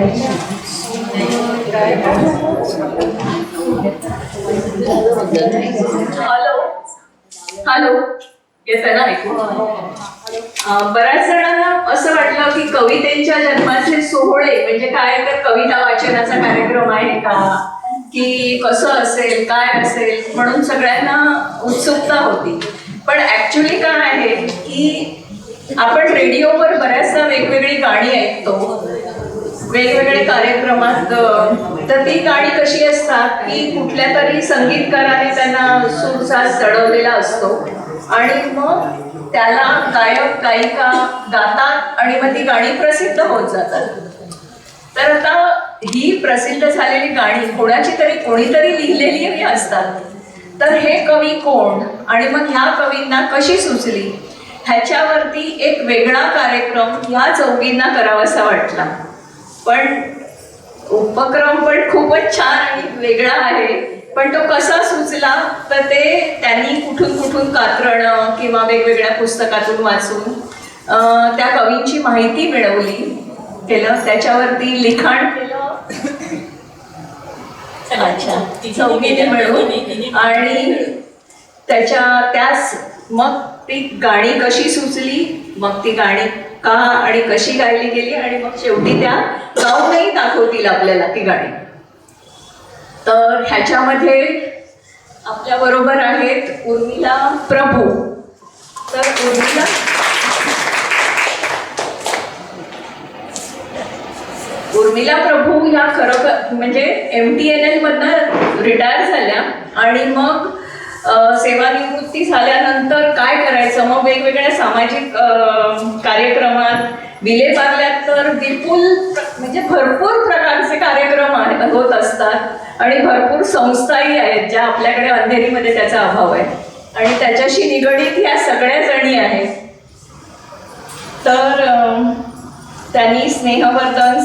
Hello hello, येत ना ऐकू? बऱ्याच जणांना असं वाटलं की कवितेच्या जन्माचे सोहळे म्हणजे काय, तर कविता वाचनाचा कार्यक्रम आहे का, की कसं असेल काय असेल, म्हणून सगळ्यांना उत्सुकता होती. पण ऍक्च्युली काय आहे की आपण रेडिओवर बऱ्याचदा वेगवेगळी गाणी ऐकतो वेगवेगळे कार्यक्रमात, तर ती गाणी कशी असतात की कुठल्या तरी संगीतकाराने त्यांना सूरसाज चढवलेला असतो आणि मग त्याला गायक गायिका गातात आणि मग ती गाणी प्रसिद्ध होत जातात. तर आता ही प्रसिद्ध झालेली गाणी कोणीतरी लिहिलेली असतात. तर हे कवी कोण आणि मग ह्या कवींना कशी सुचली, ह्याच्यावरती एक वेगळा कार्यक्रम ह्या चौघींना करावासा वाटला. पण उपक्रम पण खूपच छान आणि वेगळा आहे, पण तो कसा सुचला तर ते त्यांनी कुठून कात्रणं किंवा वेगवेगळ्या पुस्तकातून वाचून त्या कवींची माहिती केलं, त्याच्यावरती लिखाण केलं. अच्छा, चौघीने मिळून, आणि त्याच मग ती गाणी कशी सुचली, मग ती गाणी का आणि कशी गायली गेली, आणि मग शेवटी त्या गाऊनही दाखवतील आपल्याला ती गाणी. तर ह्याच्यामध्ये आपल्या बरोबर आहेत उर्मिला प्रभू. तर उर्मिला प्रभू ह्या खरं म्हणजे MTNL मधनं रिटायर झाल्या आणि मग सेवानिवृत्ती झाल्यानंतर काय करायचं, मग वेगवेगळ्या सामाजिक कार्यक्रमात विलेपार्ल्यात तर विपुल म्हणजे भरपूर प्रकारचे कार्यक्रम होत असतात आणि भरपूर संस्थाही आहेत ज्या आपल्याकडे अंधेरीमध्ये त्याचा अभाव आहे आणि त्याच्याशी निगडीत ह्या सगळ्या जणी आहेत. तर त्यांनी स्नेहवर्धन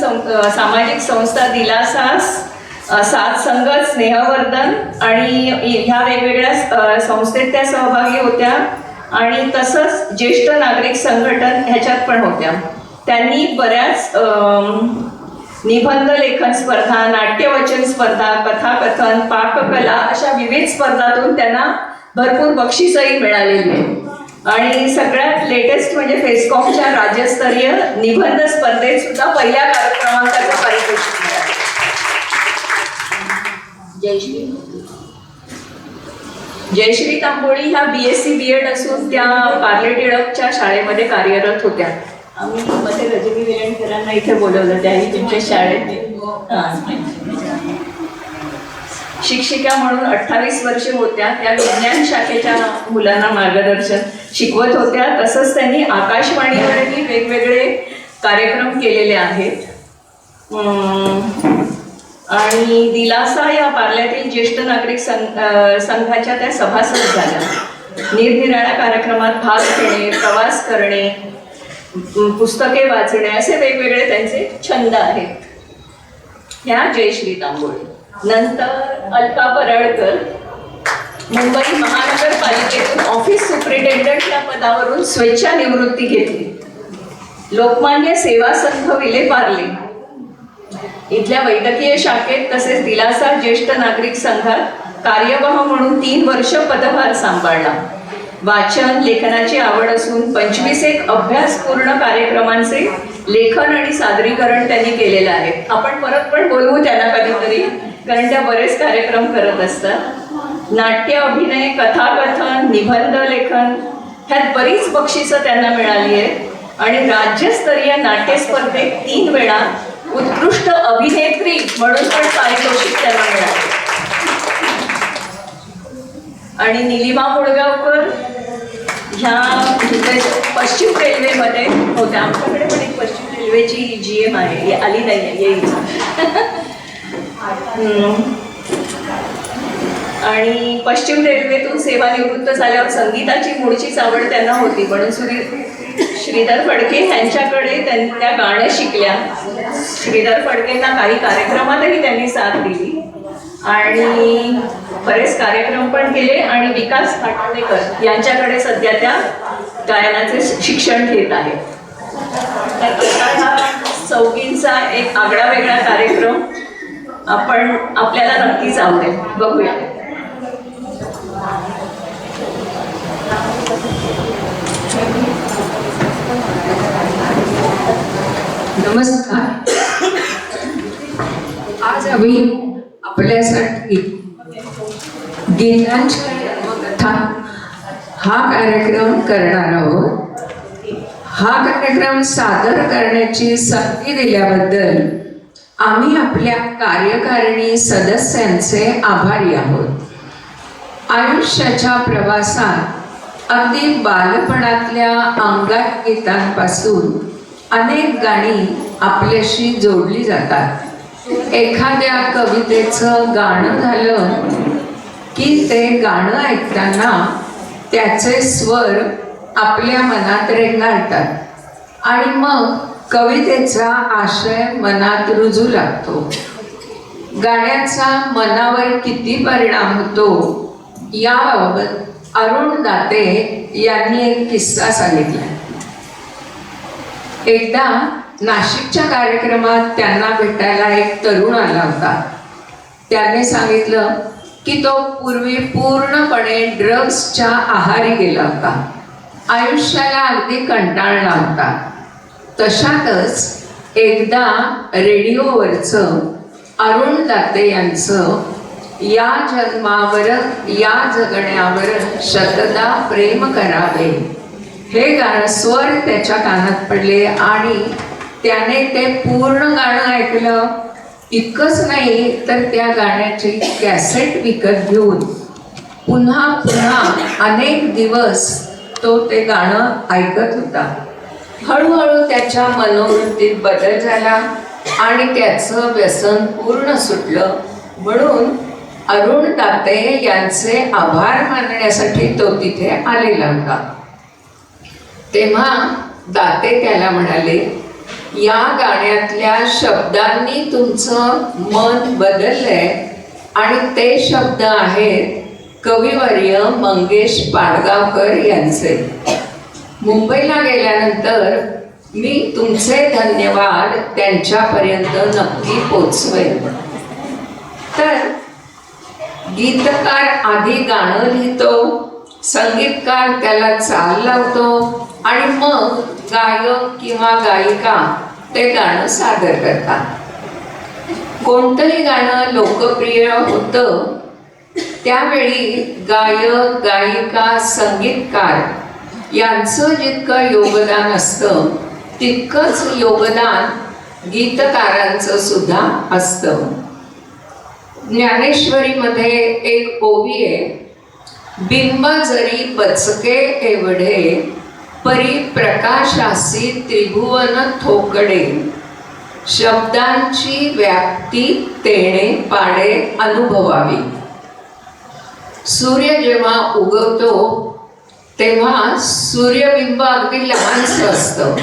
सामाजिक संस्था दिलासा, साथ संगत, स्नेहवर्धन आणि ह्या वेगवेगळ्या संस्थेत त्या सहभागी होत्या आणि तसंच ज्येष्ठ नागरिक संघटन ह्याच्यात पण होत्या. त्यांनी बऱ्याच निबंध लेखन स्पर्धा, नाट्यवचन स्पर्धा, कथाकथन, पाककला अशा विविध स्पर्धातून त्यांना भरपूर बक्षिसही मिळालेली आहे. आणि सगळ्यात लेटेस्ट म्हणजे फेसकॉमच्या राज्यस्तरीय निबंध स्पर्धेत सुद्धा पहिल्या क्रमांकाचं पारितोषिक मिळालं. जयश्री तांबोळी ह्या BSc B.Ed असून त्या पार्ले टिळकच्या शाळेमध्ये कार्यरत होत्या. आम्ही मध्ये रजनी विलणकरांना इथे बोलवलं, त्याही तुमच्या शाळेत शिक्षिका म्हणून 28 वर्षे होत्या. त्या विज्ञान शाखेच्या मुलांना मार्गदर्शन शिकवत होत्या. तसंच त्यांनी आकाशवाणीवरही वेगवेगळे कार्यक्रम केलेले आहेत. आणि दिलासा या पार्ल्यातील ज्येष्ठ नागरिक संघाच्या त्या सभासद झाल्या. निरनिराळ्या कार्यक्रमात भाग घेणे, प्रवास करणे, पुस्तके वाचणे असे वेगवेगळे त्यांचे छंद आहेत. ह्या जयश्री तांबोळी. नंतर अलका पराळकर मुंबई महानगरपालिकेतून ऑफिस सुपरिटेंडंट या पदावरून स्वेच्छानिवृत्ती घेतली. लोकमान्य सेवा संघ विलेपार्ले इथल्या वैद्यकीय शाखेत तसेच दिलासा ज्येष्ठ नागरिक संघात कार्यवाह म्हणून 3 वर्ष पदभार सांभाळला. वाचन लेखनाची आवड असून 25 अभ्यासपूर्ण कार्यक्रमांचे लेखन आणि सादरीकरण त्यांनी केलेलं आहे. आपण परत पण बोलवू त्यांना कधीतरी, कारण त्या बरेच कार्यक्रम करत असतात. नाट्य, अभिनय, कथाकथन, निबंध लेखन ह्यात बरीच बक्षिसं त्यांना मिळाली आहेत आणि राज्यस्तरीय नाट्य स्पर्धेत 3 वेळा उत्कृष्ट अभिनेत्री म्हणून पण पारितोषिक त्यांना मिळाले. आणि निलिमा मुळगावकर ह्या पश्चिम रेल्वेमध्ये होत्या. आमच्याकडे पण एक पश्चिम रेल्वेची GM आहे, आली नाही येईल. आणि पश्चिम रेल्वेतून सेवानिवृत्त झाल्यावर संगीताची मूळचीच आवड त्यांना होती, म्हणून श्रीधर फडके यांच्याकडे त्या गाण्या शिकल्या. श्रीधर फडकेंना काही कार्यक्रमातही त्यांनी साथ दिली आणि बरेच कार्यक्रम पण केले. आणि विकास खाटोलेकर यांच्याकडे सध्या त्या गायनाचे शिक्षण घेत आहेत. तर अशा ह्या चौकींचा एक आगळा वेगळा कार्यक्रम आपल्याला नक्कीच आवडेल. बघूया. नमस्कार. आज आम्ही आपल्यासाठी गीतांची जन्मकथा हा कार्यक्रम करणार आहोत. हा कार्यक्रम सादर करण्याची संधी दिल्याबद्दल आम्ही आपल्या कार्यकारिणी सदस्यांचे आभारी आहोत. आयुष्याच्या प्रवासात अगदी बालपणातल्या अंगात गीतांपासून अनेक गाणी आपल्याशी जोडली जातात. एखाद्या कवितेचं गाणं झालं की ते गाणं ऐकताना त्याचे स्वर आपल्या मनात रेंगाळतात आणि मग कवितेचा आशय मनात रुजू लागतो. गाण्याचा मनावर किती परिणाम होतो याबाबत अरुण दाते यांनी एक किस्सा सांगितला. एकदा नाशिकच्या कार्यक्रमात त्यांना भेटायला एक तरुण आला होता. त्याने सांगितलं की तो पूर्वी पूर्णपणे ड्रग्सच्या आहारी गेला होता. आयुष्याला अगदी कंटाळला होता. तशातच एकदा रेडिओवरचं अरुण दाते यांचं या जन्मावर या जगण्यावर शतदा प्रेम करावे हे गाणं स्वर त्याच्या कानात पडले आणि त्याने ते पूर्ण गाणं ऐकलं. इतकंच नाही तर त्या गाण्याची कॅसेट विकत घेऊन पुन्हा पुन्हा अनेक दिवस तो ते गाणं ऐकत होता. हळूहळू त्याच्या मनोवृत्तीत बदल झाला आणि त्याचं व्यसन पूर्ण सुटलं. म्हणून अरुण दाते यांचे आभार मानण्यासाठी तो तिथे आलेला होता. तेव्हा दाते त्याला म्हणाले, या गाण्यातल्या शब्दांनी तुमचं मन बदललंय आणि ते शब्द आहेत कविवर्य मंगेश पाडगावकर यांचे. मुंबईला गेल्यानंतर मी तुमचे धन्यवाद त्यांच्यापर्यंत नक्की पोचवेन. तर गीतकार आधी गाणं लिहितो, संगीतकार त्याला चाल लावतो आणि मग गायक किंवा गायिका ते गाणं सादर करतात. कोणतंही गाणं लोकप्रिय होतं त्यावेळी गायक गायिका संगीतकार यांचं जितकं योगदान असतं तितकंच योगदान गीतकारांचं सुद्धा असतं. ज्ञानेश्वरीमध्ये एक ओवी आहे, बिंब जरी बचके एवढे परी प्रकाशासी त्रिभुवन थोकडे शब्दांची व्याप्ती तेणे पाडे अनुभवावी. सूर्य जेव्हा उगवतो तेव्हा सूर्यबिंब अगदी लहानसं असतं.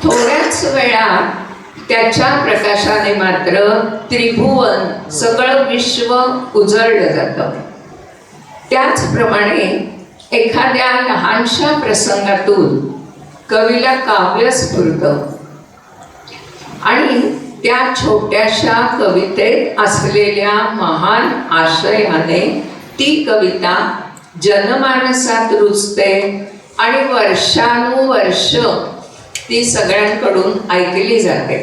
थोड्याच वेळात त्याच्या प्रकाशाने मात्र त्रिभुवन सगळं विश्व उजळलं जातं. त्याचप्रमाणे एखाद्या लहानशा प्रसंगातून कवीला काव्य स्फुरतं आणि त्या छोट्याशा कवितेत असलेल्या महान आशयाने ती कविता जनमानसात रुजते आणि वर्षानुवर्ष ती सगळ्यांकडून ऐकली जाते.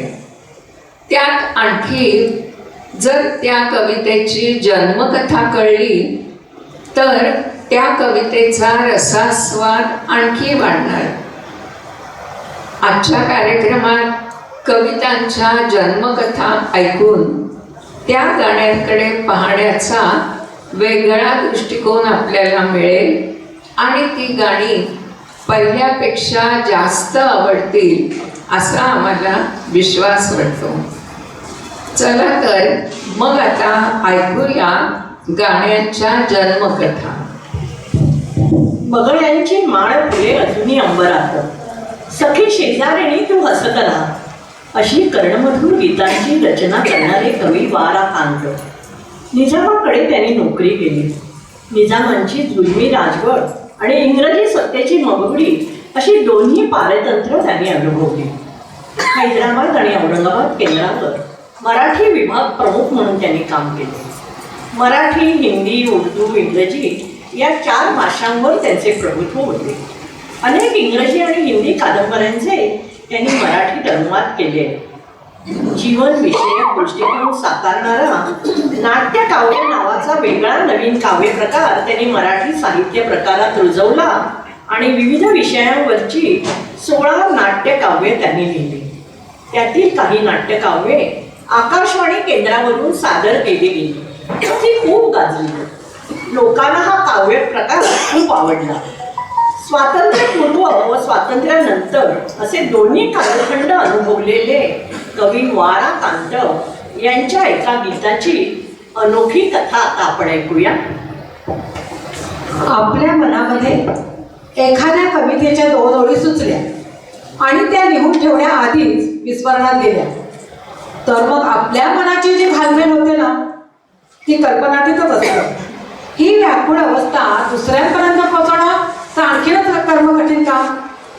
त्यात आणखी जर त्या कवितेची जन्मकथा कळली तर त्या कवितेचा रसास्वाद आणखी वाढणार. आजच्या कार्यक्रमात कवितांच्या जन्मकथा ऐकून त्या गाण्यांकडे पाहण्याचा वेगळा दृष्टिकोन आपल्याला मिळेल आणि ती गाणी पहिल्यापेक्षा जास्त आवडतील असा आम्हाला विश्वास वाटतो. चला तर मग आता ऐकूया गाण्यांच्या जन्मकथा. बगळ्यांची माळ फुले अजूनही अंबरात, सखी शेजारीणी तू हसत राहा, अशी कर्णमधुर गीतांची रचना करणारे कवी वाराकांत. निजामाकडे त्यांनी नोकरी केली. निजामांची जुलमी राजवट आणि इंग्रजी सत्तेची मगगडी अशी दोन्ही पारतंत्र त्यांनी अनुभवली. हैदराबाद आणि औरंगाबाद केंद्रावर मराठी विभाग प्रमुख म्हणून त्यांनी काम केले. मराठी, हिंदी, उर्दू, इंग्रजी या 4 भाषांवर त्यांचे प्रभुत्व होते. अनेक इंग्रजी आणि हिंदी कादंबऱ्यांचे त्यांनी मराठी अनुवाद केले. जीवन विषयक दृष्टिकोन साकारणारा नाट्यकाव्य नावाचा वेगळा नवीन काव्य प्रकार त्यांनी मराठी साहित्य प्रकारात रुजवला आणि विविध विषयांवरची 16 नाट्यकाव्ये त्यांनी लिहिली. त्यातील काही नाट्यकाव्ये आकाशवाणी केंद्रावरून सादर केली गेली. ती खूप गाजली. लोकांना हा काव्य प्रकार खूप आवडला. स्वातंत्र्यपूर्व व स्वातंत्र्यानंतर असे दोन्ही कालखंड अनुभवलेले कवी वा.रा. कांत यांच्या एका गीताची अनोखी कथा आता आपण ऐकूया. आपल्या मनामध्ये एखाद्या कवितेच्या 2 ओळी सुचल्या आणि त्या लिहून ठेवण्याआधीच विस्मरणात गेल्या, तर मग आपल्या मनाची जी घालमेल होते ना, ती कल्पनातीतच असते. ही व्याकुळ अवस्था दुसऱ्यांपर्यंत पोहोचवणं तर आणखीनच कर्म कठीण काम.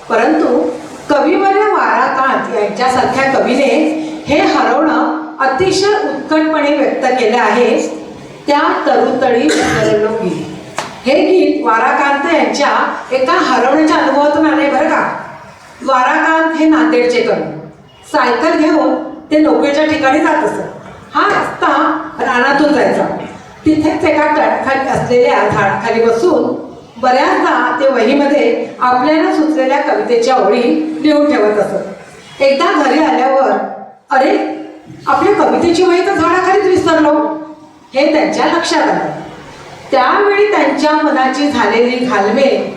परंतु कविवर्य वा.रा. कांत यांच्यासारख्या कवीने हे हरवणं अतिशय उत्कटपणे व्यक्त केलं आहे. त्या तरुतळी विसरलो गीत, हे गीत वा.रा. कांत यांच्या एका हरवण्याच्या अनुभवातून आले बरं का. वा.रा. कांत हे नांदेडचे कवी. सायकल घेऊन ते नोकरीच्या ठिकाणी जात असत. हा रस्ता रानातून जायचा. तिथेच एका तळ्याखाली असलेल्या झाडाखाली बसून बऱ्याचदा ते वहीमध्ये आपल्याला सुचलेल्या कवितेच्या ओळी लिहून ठेवत असत. एकदा घरी आल्यावर अरे, आपल्या कवितेची वही तर झाडाखालीच विसरलो, हे त्यांच्या लक्षात आलं. त्यावेळी त्यांच्या मनाची झालेली घालमेल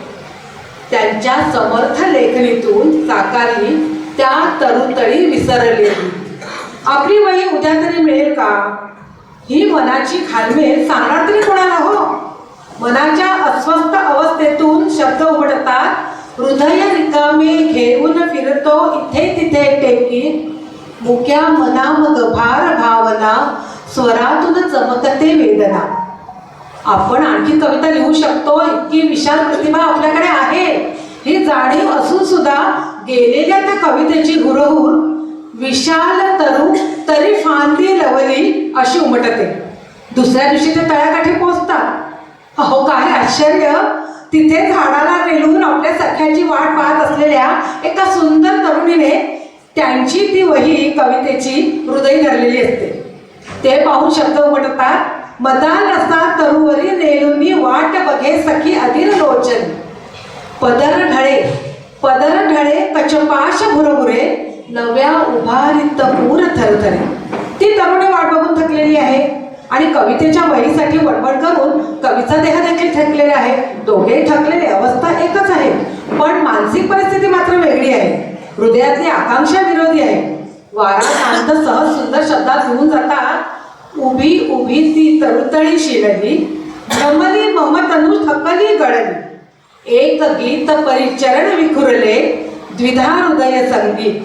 त्यांच्या समर्थ लेखणीतून साकारली त्या तरुतळी विसरलेली. आपली वही उद्या तरी मिळेल का, ही मनाची घालमेल सांगणार तरी कोणाला हो. मनाच्या अस्वस्थ अवस्थेतून शब्द उमटतात. हृदय रिकामे घेऊन फिरतो इथे तिथे टेकी, मुक्या मना मग भार भावना, स्वरातून चमकते वेदना. आपण आणखी कविता लिहू शकतो इतकी विशाल प्रतिभा आपल्याकडे आहे, ही जाणीव असून सुद्धा गेलेल्या त्या कवितेची हुरहुर विशाल तरू तरी फांदी लवली अशी उमटते. दुसऱ्या दिवशी ते तळ्याकाठी पोहोचतात. अहो, काय आश्चर्य, तिथे झाडाला रेलून आपल्या सख्याची वाट पाहत असलेल्या एका सुंदर तरुणीने त्यांची ती वही कवितेची हृदय धरलेली असते. ते पाहून शब्द उमटतात. मदाल असा तरुवरी रेलूनी वाट बघे सखी अधीर लोचन, पदर ढळे कचपाश भुरभुरे, नव्या उभारित पूर थरथरे. ती तरुणी वाट बघून थकलेली आहे आणि कवितेच्या वहीसाठी बडबड करून कवीचा देह देखील थकलेला आहे. दोघेही थकलेले, अवस्था एकच आहे, पण मानसिक परिस्थिती मात्र वेगळी आहे. हृदयातली आकांक्षा विरोधी आहे. वा.रा. कांत सहज सुंदर शब्दात लिहून जातात. उभी उभी ती तरुतळी शिरली, भ्रमली मम तनु थकली गळली, एक गीत परिचरण विखुरले, द्विधा हृदय संगीत.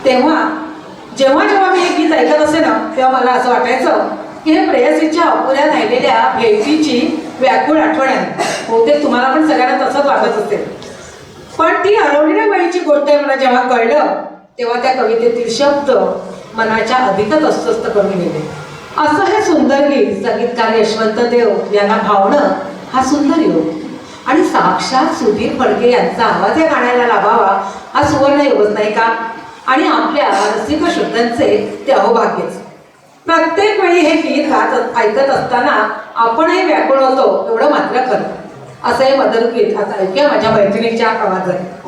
जेव्हा मी हे गीत ऐकत असे ना, तेव्हा मला असं वाटायचं की हे प्रेयसीच्या अपुऱ्या राहिलेल्या भेटीची व्याकुळ आठवण आहे. बहुतेक तुम्हाला पण सगळ्यांना तसंच वाटत असेल. पण ती हरवलेल्या बाईची गोष्ट आहे मला जेव्हा कळलं, तेव्हा त्या कवितेतील शब्द मनाच्या अधिकच अस्वस्थ करून गेले. असं हे सुंदर गीत संगीतकार यशवंत देव यांना भावणं हा सुंदर योग, आणि साक्षात सुधीर फडके यांचा आवाज या गाण्याला लाभावा हा सुवर्ण योगच नाही का. आणि आपल्या रसिक श्रोत्यांचे ते अहोभाग्यच. प्रत्येक वेळी हे गीत ऐकत असताना आपणही व्याकुळ होतो एवढं मात्र खरं. असं हे मदर गीत आता ऐकूया माझ्या मैत्रिणीच्या आवाजात.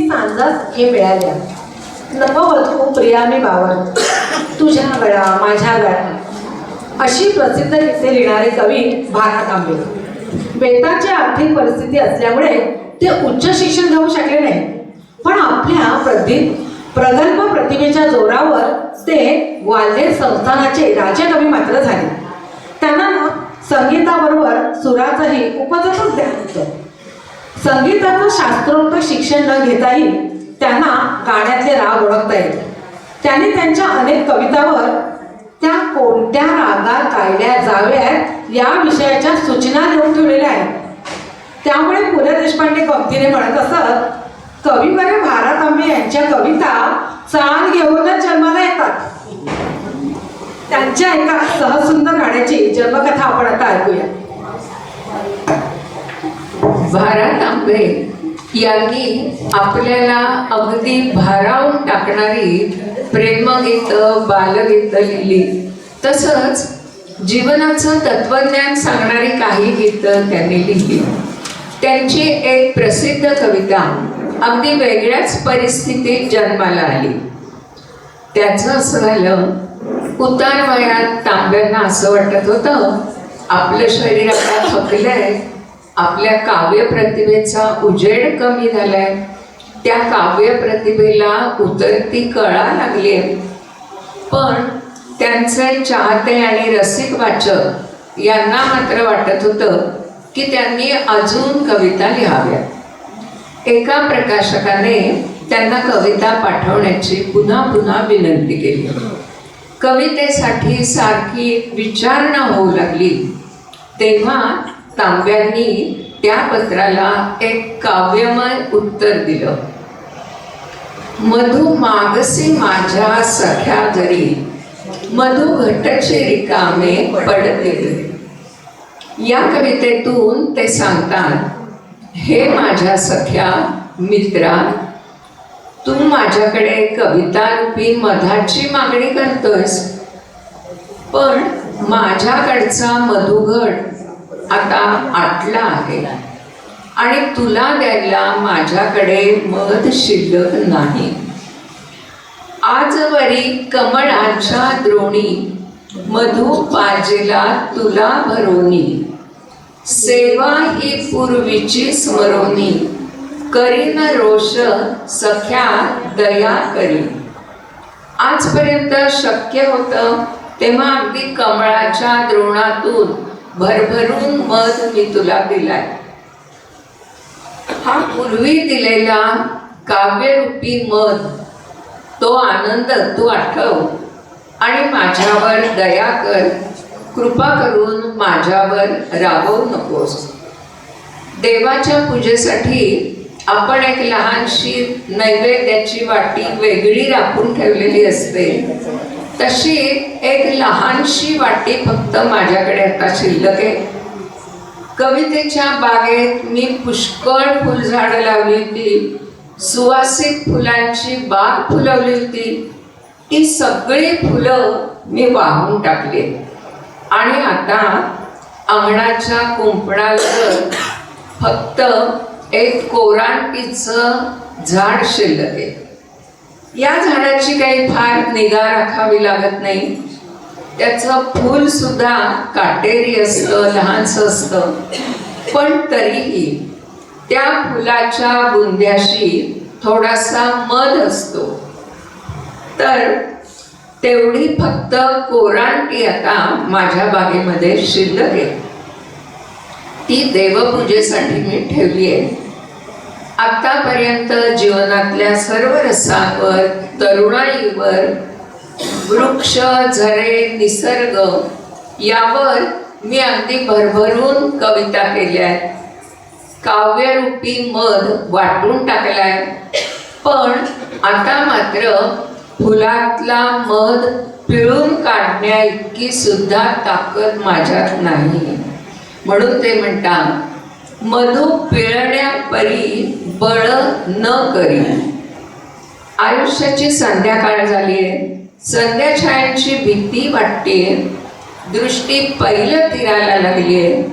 सांजाच हे मिळाल्या. नववधू प्रिया मी बावर, तुझ्या गळा माझ्या गळा अशी प्रसिद्ध गीते लिहिणारे कवी भारा तांबे. बेताची आर्थिक परिस्थिती असल्यामुळे ते उच्च शिक्षण घेऊ शकले नाही, पण आपल्या प्रगल्भ प्रतिमेच्या जोरावर ते ग्वाल्हेर संस्थानाचे राज्यकवी मात्र झाले. त्यांना संगीताबरोबर सुराचंही उपजतच ज्ञान होतं. संगीताचं शास्त्रोक्त शिक्षण न घेताही त्यांना गाण्यातले राग ओळखता येत. त्यांनी त्यांच्या अनेक कवितांवर त्या कोणत्या रागात गायल्या जाव्यात या विषयाच्या सूचना देऊन ठेवलेल्या आहेत. त्यामुळे पु ल देशपांडे गमतीने म्हणत असत, कविवर्य भारा तांबे यांच्या कविता चाल घेऊनच जन्माला येतात. त्यांच्या एका सहसुंदर गाण्याची जन्मकथा आपण आता ऐकूया. भारा तांबे यांनी आपल्याला अगदी भारावून टाकणारी प्रेमगीतं, बालगीतं लिहिली. तसंच जीवनाचं तत्वज्ञान सांगणारी काही गीतं त्यांनी लिहिली. त्यांची एक प्रसिद्ध कविता अगदी वेगळ्याच परिस्थितीत जन्माला आली. त्याचं असं झालं, उतार वयात तांब्यांना असं वाटत होतं आपलं शरीर आता थकलंय, आपल्या काव्य प्रतिभेचा उजेड कमी झालाय, त्या काव्य प्रतिभेला उतरती कळा लागली. पण त्यांचे चाहते आणि रसिक वाचक यांना मात्र वाटत होतं की त्यांनी अजून कविता लिहाव्या. एका प्रकाशकाने त्यांना कविता पाठवण्याची पुन्हा पुन्हा विनंती केली. कवितेसाठी सारखी विचारणा होऊ लागली. तेव्हा तांब्यांनी त्या पत्राला एक काव्यमय उत्तर दिलं. मधु मागसी माझ्या सख्या घरी, मधु घटचे रिकामे पडते. या कवितेतून ते सांगतात, हे माझ्या सख्या मित्रा, तू माझ्याकडे कविता रूपी मधाची मागणी करतोयस, पण माझ्याकडचा मधुघट आता आटला आहे आणि तुला द्यायला माझ्याकडे मध शिल्लक नाही. आजवरी कमळाच्या द्रोणी, मधु पाजेला तुला भरोनी. सेवा ही पूर्वीची स्मरोनी, करीन रोष सख्या दया करी. आजपर्यंत शक्य होतं तेव्हा अगदी कमळाच्या द्रोणातून भरभरून मध मी तुला दिलाय. हा पूर्वी दिलेला काव्यरूपी मध, तो आनंद तू आठव आणि माझ्यावर दया कर. कृपा करून माझ्यावर राबवू नकोस. देवाच्या पूजेसाठी आपण एक लहानशी नैवेद्याची वाटी वेगळी राखून ठेवलेली असते, तशी एक लहानशी वाटी फक्त माझ्याकडे आता शिल्लक आहे. कवितेच्या बागेत मी पुष्कळ फुलझाडं लावली होती, सुवासिक फुलांची बाग फुलवली होती. ती सगळी फुलं मी वाहून टाकली आणि आता अंगणाच्या कुंपणालगत फक्त एक कोरांटीचं झाड शिल्लक आहे. या झाडाची काही फार निगा राखावी लागत नाही. त्याचं फूल सुद्धा काटेरी असतं, लहानसं असतं, पण तरीही त्या फुलाच्या बुंद्याशी थोडासा मध असतो. तर तेवढी फक्त कोरांटी आता माझ्या बागेमध्ये शिल्लक आहे. ती देवपूजेसाठी मी ठेवली आहे. आतापर्यंत जीवनातल्या सर्व रसांवर, तरुणाईवर, वृक्ष, झरे, निसर्ग यावर मी अगदी भरभरून कविता केल्या आहेत. काव्यरूपी मध वाटून टाकलाय, पण आता मात्र फुलातला मध पिळून काढण्या इतकी सुद्धा ताकद माझ्यात नाही. म्हणून ते म्हणतात, मधु पिळण्या परी बळ न करी. आयुष्याची संध्याकाळ झाली आहे. संध्याछायांची भीती वाटते. दृष्टी पहिलं तीराला लागली आहे.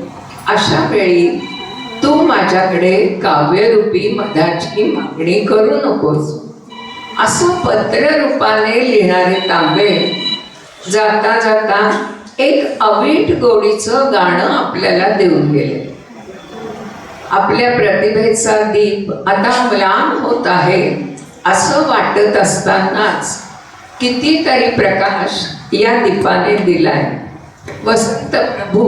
अशा वेळी तू माझ्याकडे काव्यरूपी मधाची मागणी करू नकोस, असं पत्ररूपाने लिहिणारे तांबे जाता जाता एक अवीट गोडीचं गाणं आपल्याला देऊन गेले. आपल्या प्रतिभेचा दीप आता म्लान होत आहे असं वाटत असतानाच कितीतरी प्रकाश या दीपाने दिलाय. वसंत प्रभू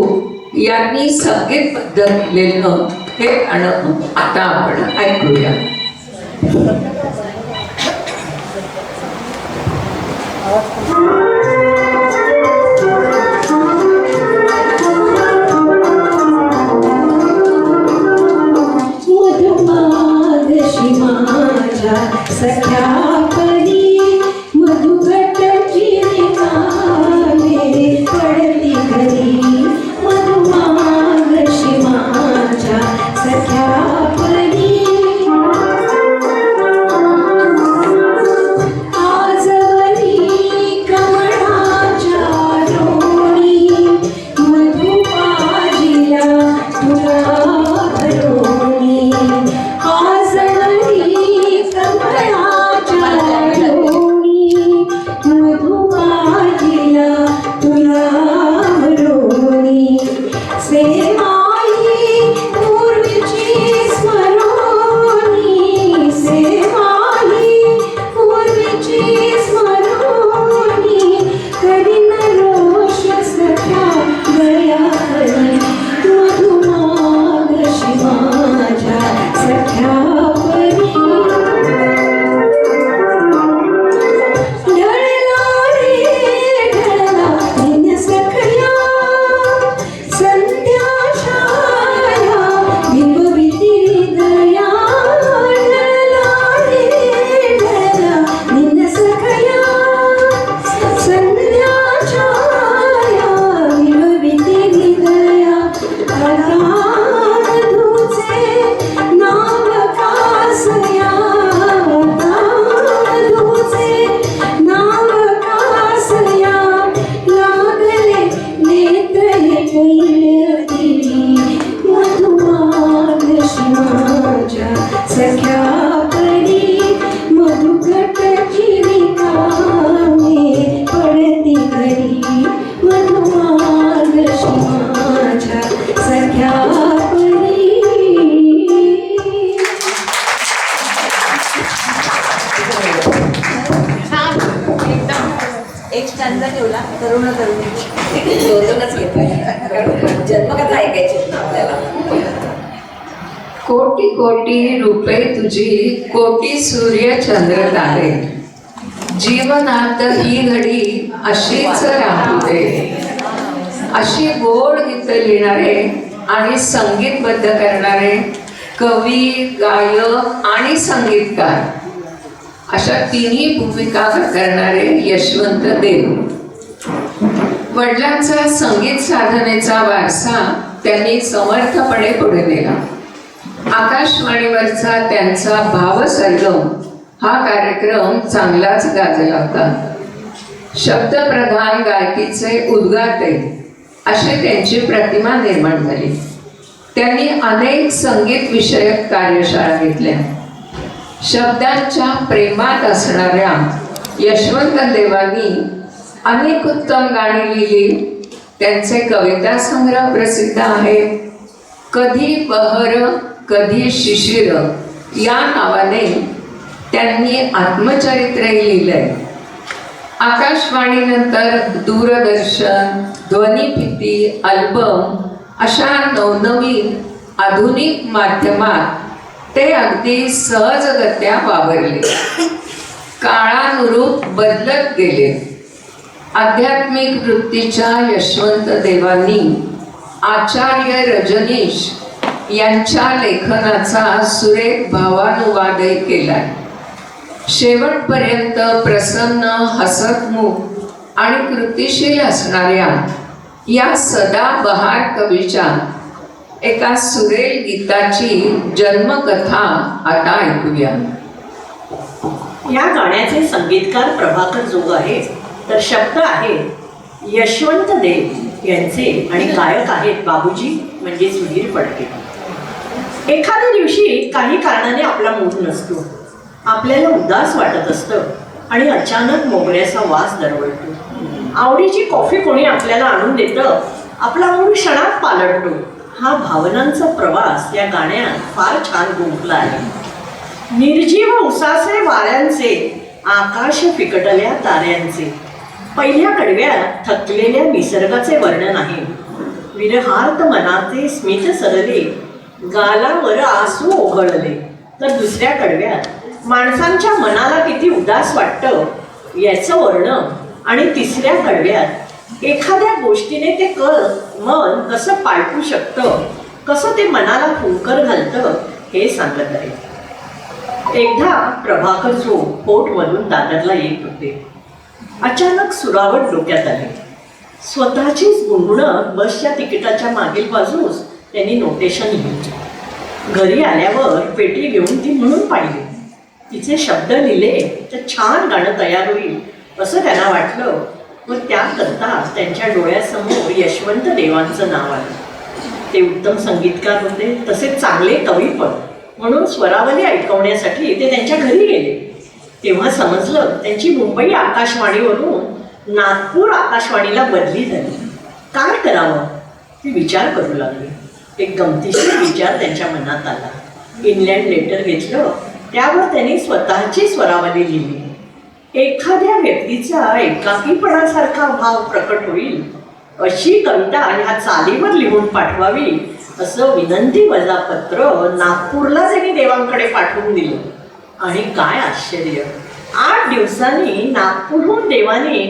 यांनी संगीतबद्ध केलेलं हे गाणं आता आपण ऐकूया. मधुमागशी माझ्या सख्या परी मधुघटची रिकामे पडती घरी. मधुमागशी माझ्या सख्या परी आजवरी कमळाच्या डोळी मधुपाजिला तुला भरोणी. आजवरी कमळाच्या डोळी मधुपाजिला तुला भरोणी. सेवाई पूर्वीची स्मरोणी, सेवाई पूर्वीची स्मरोणी. करीन रोष सख्या गया करी मधुमागशी माझ्या सख्या परी. ढळला रे ढळला दिन सखया संध्या छाया बिंबविती हृदया. ढळला रे ढळला दिन सखया संध्या छाया बिंबविती हृदया. आता मधुचे नाव कासया, आता मधुचे नाव कासया. लागले नेत्र हे कैलती मधुमागशी माझ्या सख्या परी. मधुघटची रिकामे पडती घरी. मधुमागशी माझ्या सख्या परी. एक स्टँड ठेवला तरुण तरुणी दोनच घेतोय जन्मकथा ऐकायची ना आपल्याला. कोटी कोटी रूपे तुझी कोटी सूर्य चंद्र तारे. जीवनात ही घडी अशीच राहू दे. अशी गोड गीत लिहिणारे आणि संगीतबद्ध करणारे कवी, गायक आणि संगीतकार अशा तिन्ही भूमिका करणारे यशवंत देव. वडिलांचा संगीत साधनेचा वारसा त्यांनी समर्थपणे पुढे नेला. आकाशवाणीवरचा त्यांचा भावसरगम हा कार्यक्रम चांगलाच गाजला होता. शब्दप्रधान गायकीचे उद्गाते अशी त्यांची प्रतिमा निर्माण झाली. त्यांनी अनेक संगीत विषयक कार्यशाळा घेतल्या. शब्दांच्या प्रेमात असणाऱ्या यशवंत देवांनी अनेक उत्तम गाणी लिहिली. त्यांचे कविता संग्रह प्रसिद्ध आहेत. कधी बहर कधी शिशिर या नावाने त्यांनी आत्मचरित्रही लिहिलंय. आकाशवाणीनंतर दूरदर्शन, ध्वनिफिती, अल्बम अशा नवनवीन आधुनिक माध्यमात ते अगदी सहजगत्या वावरले. काळानुरूप बदलत गेले. आध्यात्मिक वृत्तीच्या यशवंत देवांनी आचार्य रजनीश यांच्या लेखनाचा सुरेख भावानुवादही केलाय. शेवटपर्यंत प्रसन्न, हसतमुख आणि कृतिशील असणाऱ्या या सदाबहार कवीच्या एका सुरेल गीताची जन्मकथा आता ऐकूया. या गाण्याचे संगीतकार प्रभाकर जोग आहेत, तर शब्द आहेत यशवंत देव यांचे आणि गायक आहेत बाबूजी म्हणजे सुधीर फडके. एखाद्या दिवशी काही कारणाने आपला मूड नसतो, आपल्याला उदास वाटत असतं आणि अचानक मोगऱ्याचा वास दरवळतो. आवडीची कॉफी कोणी आपल्याला आणून देतं, आपला मूड क्षणात पालटतो. हा भावनांचा प्रवास या गाण्यात फार छान गुंफला आहे. निर्जीव उसासे वाऱ्यांचे, आकाश फिकटल्या ताऱ्यांचे, पहिल्या कडव्यात थकलेल्या निसर्गाचे वर्णन आहे. विरहार्थ मनाचे स्मित सरले, गालावर आसू ओघळले. तर दुसऱ्या कडव्यात माणसांच्या मनाला किती उदास वाटतं याचं वर्णन. आणि तिसऱ्या कडव्यात एखाद्या गोष्टीने ते मन कसं पालटू शकतं, कसं ते मनाला फुंकर घालतं हे सांगत आहे. एकदा प्रभाकर जो कोर्टमधून दादरला येत होते. अचानक सुरावट डोक्यात आली. स्वतःचीच गुणगुणत बसच्या तिकिटाच्या मागील बाजूस त्यांनी नोटेशन लिहिली. घरी आल्यावर पेटी घेऊन ती म्हणून पाहिली. तिचे शब्द लिहिले तर छान गाणं तयार होईल असं त्यांना वाटलं व त्याकरता त्यांच्या डोळ्यासमोर यशवंत देवांचं नाव आलं. ते उत्तम संगीतकार होते, तसेच चांगले कवी पण. म्हणून स्वरावली ऐकवण्यासाठी ते त्यांच्या घरी गेले. तेव्हा समजलं त्यांची मुंबई आकाशवाणीवरून नागपूर आकाशवाणीला बदली झाली. काय करावं ते विचार करू लागले. एक गमतीशीर विचार त्यांच्या मनात आला. इंग्लंड लेटर घेतलं, त्यावर त्यांनी स्वतःची स्वरावली लिहिली. एखाद्या व्यक्तीचा एकाकीपणासारखा भाव प्रकट होईल अशी कविता ह्या चालीवर लिहून पाठवावी असं विनंती वजा पत्र नागपूरला त्यांनी देवांकडे पाठवून दिलं. आणि काय आश्चर्य, 8 दिवसांनी नागपूरहून देवाने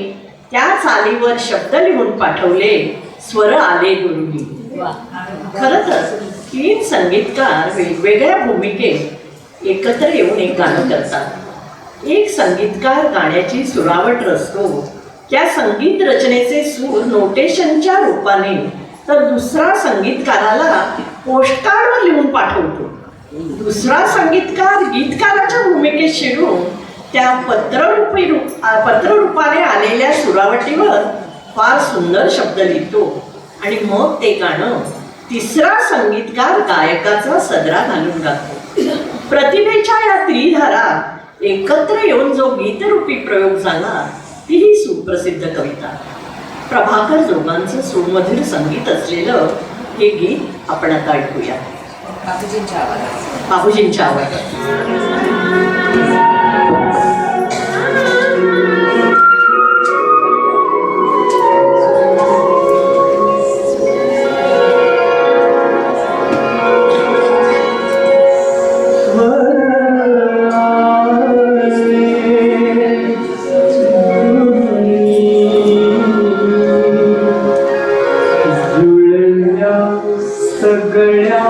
त्या चालीवर शब्द लिहून पाठवले. स्वर आले गुरुनी. खरं तर 3 संगीतकार वेगवेगळ्या भूमिकेत एकत्र येऊन एक गाणं करतात. एक संगीतकार गाण्याची सुरावट रचतो, त्या संगीत रचनेचे सूर नोटेशनच्या रूपाने, तर दुसरा संगीतकाराला पोस्टकार्डवर लिहून पाठवतो. दुसरा संगीतकार गीतकाराच्या भूमिकेत शिरून त्या पत्ररूपाने आलेल्या सुरावटीवर फार सुंदर शब्द लिहितो आणि मग ते गाणं तिसरा संगीतकार गायकाचा सदरा घालून गातो. प्रतिभेच्या या त्रिधारा एकत्र येऊन जो गीतरूपी प्रयोग झाला ती ही सुप्रसिद्ध कविता. प्रभाकर जोगांचं सुमधुर संगीत असलेलं हे गीत आपण आता ऐकूया. बाबूजींच्या आवाजात. सगळ्या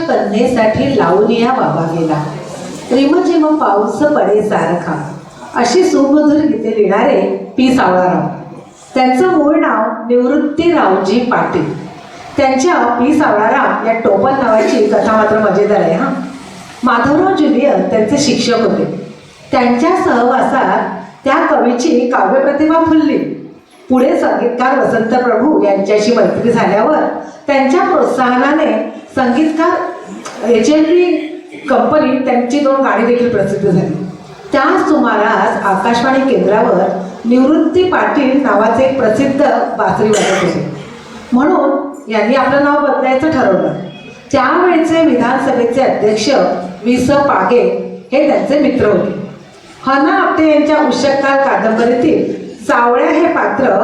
कन्येसाठी लावून या बाबा गेला, रिमझिम पाऊस पडे सारखा, अशी सुमधुर गीते लिहिणारे पी सावळाराव. त्यांचं मूळ नाव निवृत्तीरावजी पाटील. त्यांच्या पी सावळाराव या टोपण नावाची कथा मात्र मजेदार आहे हा. माधवराव ज्युनियर त्यांचे शिक्षक होते. त्यांच्या सहवासात त्या कवीची काव्यप्रतिभा फुलली. पुढे संगीतकार वसंत प्रभू यांच्याशी मैत्री झाल्यावर त्यांच्या प्रोत्साहनाने संगीतकार एजंट्री कंपनी त्यांची 2 गाणी देखील प्रसिद्ध झाली. त्याच सुमारास आकाशवाणी केंद्रावर निवृत्ती पाटील नावाचे एक प्रसिद्ध बासरी वाजत होते. म्हणून यांनी आपलं नाव बदलायचं ठरवलं. त्यावेळेचे विधानसभेचे अध्यक्ष वि स पागे हे त्यांचे मित्र होते. हना आपटे यांच्या उषःकाल कादंबरीतील सावळ्या हे पात्र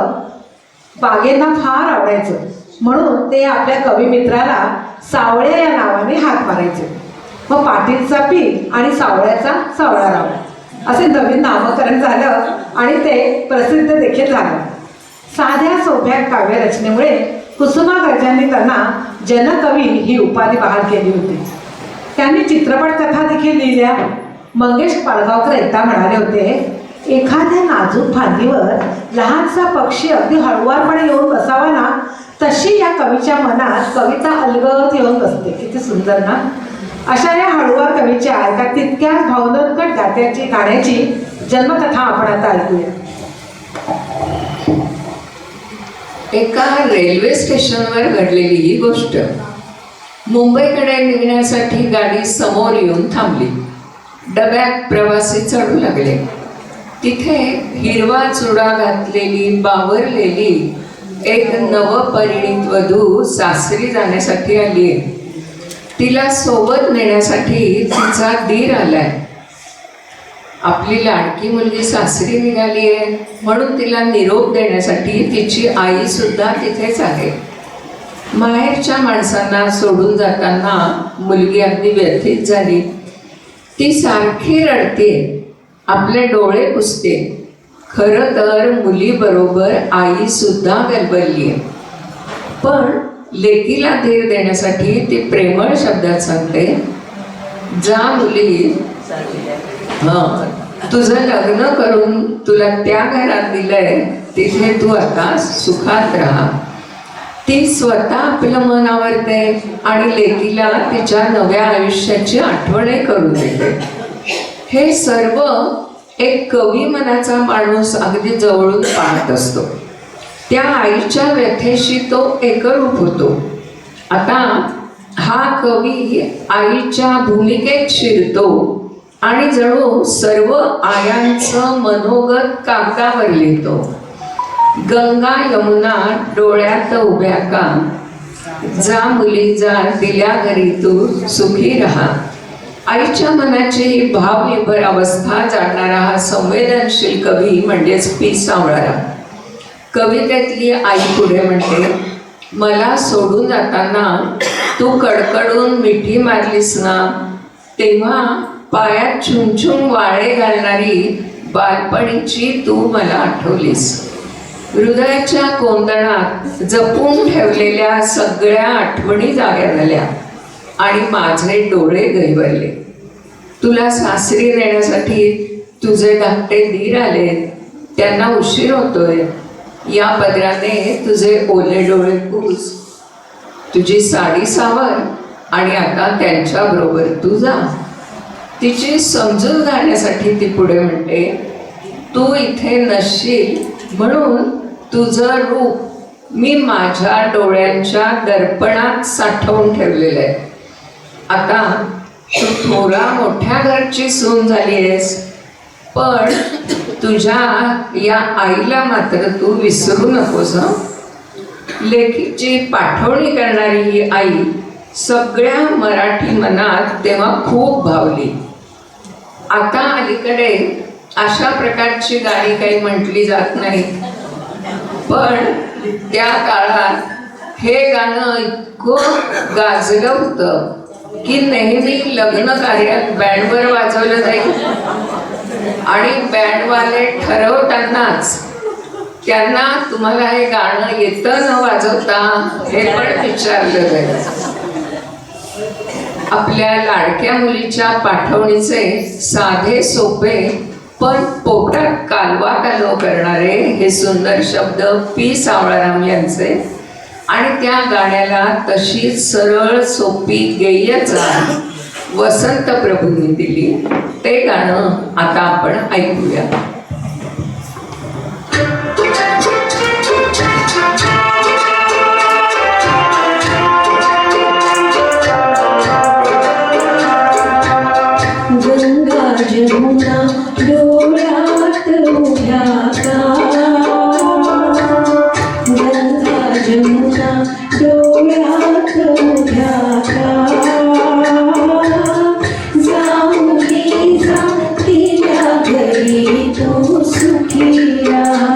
पागेंना फार आवडायचं, म्हणून ते आपल्या कविमित्राला सावळ्या या नावाने हाक मारायचे. मग पाटीलचा पी आणि सावळ्याचा सावळाराव असे नवीन नामकरण झालं आणि ते प्रसिद्ध देखील झालं. साध्या सोप्या काव्यरचनेमुळे कुसुमाग्रजांनी त्यांना जनकवी ही उपाधी बहाल केली होती. त्यांनी चित्रपट कथा देखील लिहिल्या. मंगेश पाडगावकर एकदा म्हणाले होते, एखाद्या नाजूक फांदीवर लहानसा पक्षी अगदी हळुवारपणे येऊन बसावा ना, तशी या कवीच्या मनात कविता अलगद येऊन बसते. किती सुंदर ना. अशा या हळुवार कवीच्या एका तितक्याच भावनोत्कट गाण्याची जन्मकथा आपण आता ऐकूया. एका रेल्वे स्टेशनवर घडलेली ही गोष्ट. मुंबईकडे निघण्यासाठी गाडी समोर येऊन थांबली. डब्यात प्रवासी चढू लागले. तिथे हिरवा चुडा घातलेली बावरलेली एक नवपरिणीत वधू सासरी जाण्यासाठी आली आहे. तिला सोबत नेण्यासाठी तिचा दीर आलाय. आपली लाडकी मुलगी सासरी निघाली आहे म्हणून तिला निरोप देण्यासाठी तिची आई सुद्धा तिथेच आहे. माहेरच्या माणसांना सोडून जाताना मुलगी अगदी व्यथित झाली. ती सारखी रडते, आपले डोळे पुसते. खरं तर मुलीबरोबर आई सुद्धा गलबलली आहे. पण लेकीला धीर देण्यासाठी ती प्रेमळ शब्दात सांगते, जा मुली, तुझं लग्न करून तुला त्या घरात दिलंय, तिथे तू आता सुखात राहा. ती स्वतः आपलं मन आवरते आणि लेकीला तिच्या नव्या आयुष्याची आठवणही करून देते. हे सर्व एक कवी मनाचा माणूस अगदी जवळून पाहत असतो. त्या आईच्या व्यथेशी तो एकरूप होतो. आता हा कवी आईच्या भूमिकेत शिरतो आणि जणू सर्व आयांचं मनोगत कागदावर लिहितो. गंगा यमुना डोळ्यात उभ्या का, जा मुली जा दिल्या घरी तू सुखी राहा. आईच्या मनाची भावनिर्भर अवस्था जाणणारा हा संवेदनशील कवी म्हणजेच पी सावळाराव. कवितेतली आई पुढे म्हणते, मला सोडून जाताना तू कडकडून मिठी मारलीस ना, तेव्हा पायात छुमछुम वाळे घालणारी बालपणीची तू मला आठवलीस. हृदयाच्या कोंदणात जपून ठेवलेल्या सगळ्या आठवणी जाग्या झाल्या आणि माझे डोळे गहिवरले. तुला सासरी नेण्यासाठी तुझे धाकटे दीर आले, त्यांना उशीर होतोय. या पदराने तुझे ओले डोळे पुस, तुझी साडी सावर आणि आता त्यांच्याबरोबर तू जा. तिची समजून घालण्यासाठी ती पुढे म्हणते, तू इथे नसशील म्हणून तुझं रूप मी माझ्या डोळ्यांच्या दर्पणात साठवून ठेवलेलं आहे. आता तू थोडा मोठ्या घरची सून झाली आहेस, पण तुझ्या या आईला मात्र तू विसरू नकोस. लेकीची पाठवणी करणारी ही आई सगळ्या मराठी मनात तेव्हा खूप भावली. आता अलीकडे अशा प्रकारची गाणी काही म्हटली जात नाही, पण त्या काळात हे गाणं इतकं गाजलं होतं की नेहमी लग्न कार्यात बँडवर वाजवलं जाईल आणि बँडवाले ठरवतानाच त्यांना तुम्हाला हे गाणं येतं न वाजवता हे पण विचारलं जाईल. आपल्या लाडक्या मुलीच्या पाठवणीचे साधे सोपे पण पोटात कालवा कालव करणारे हे सुंदर शब्द पी सावळाराम यांचे आणि त्या गाण्याला तशी सरळ सोपी गेय्यचा वसंत प्रभूंनी दिली. ते गाणं आता आपण ऐकूया. गंगा जमुना डोळ्यात उभ्या का, गंगा जमुना डोळ्यात उभ्या का, जाऊनी जा तिच्या घरी तू सुखी राहा.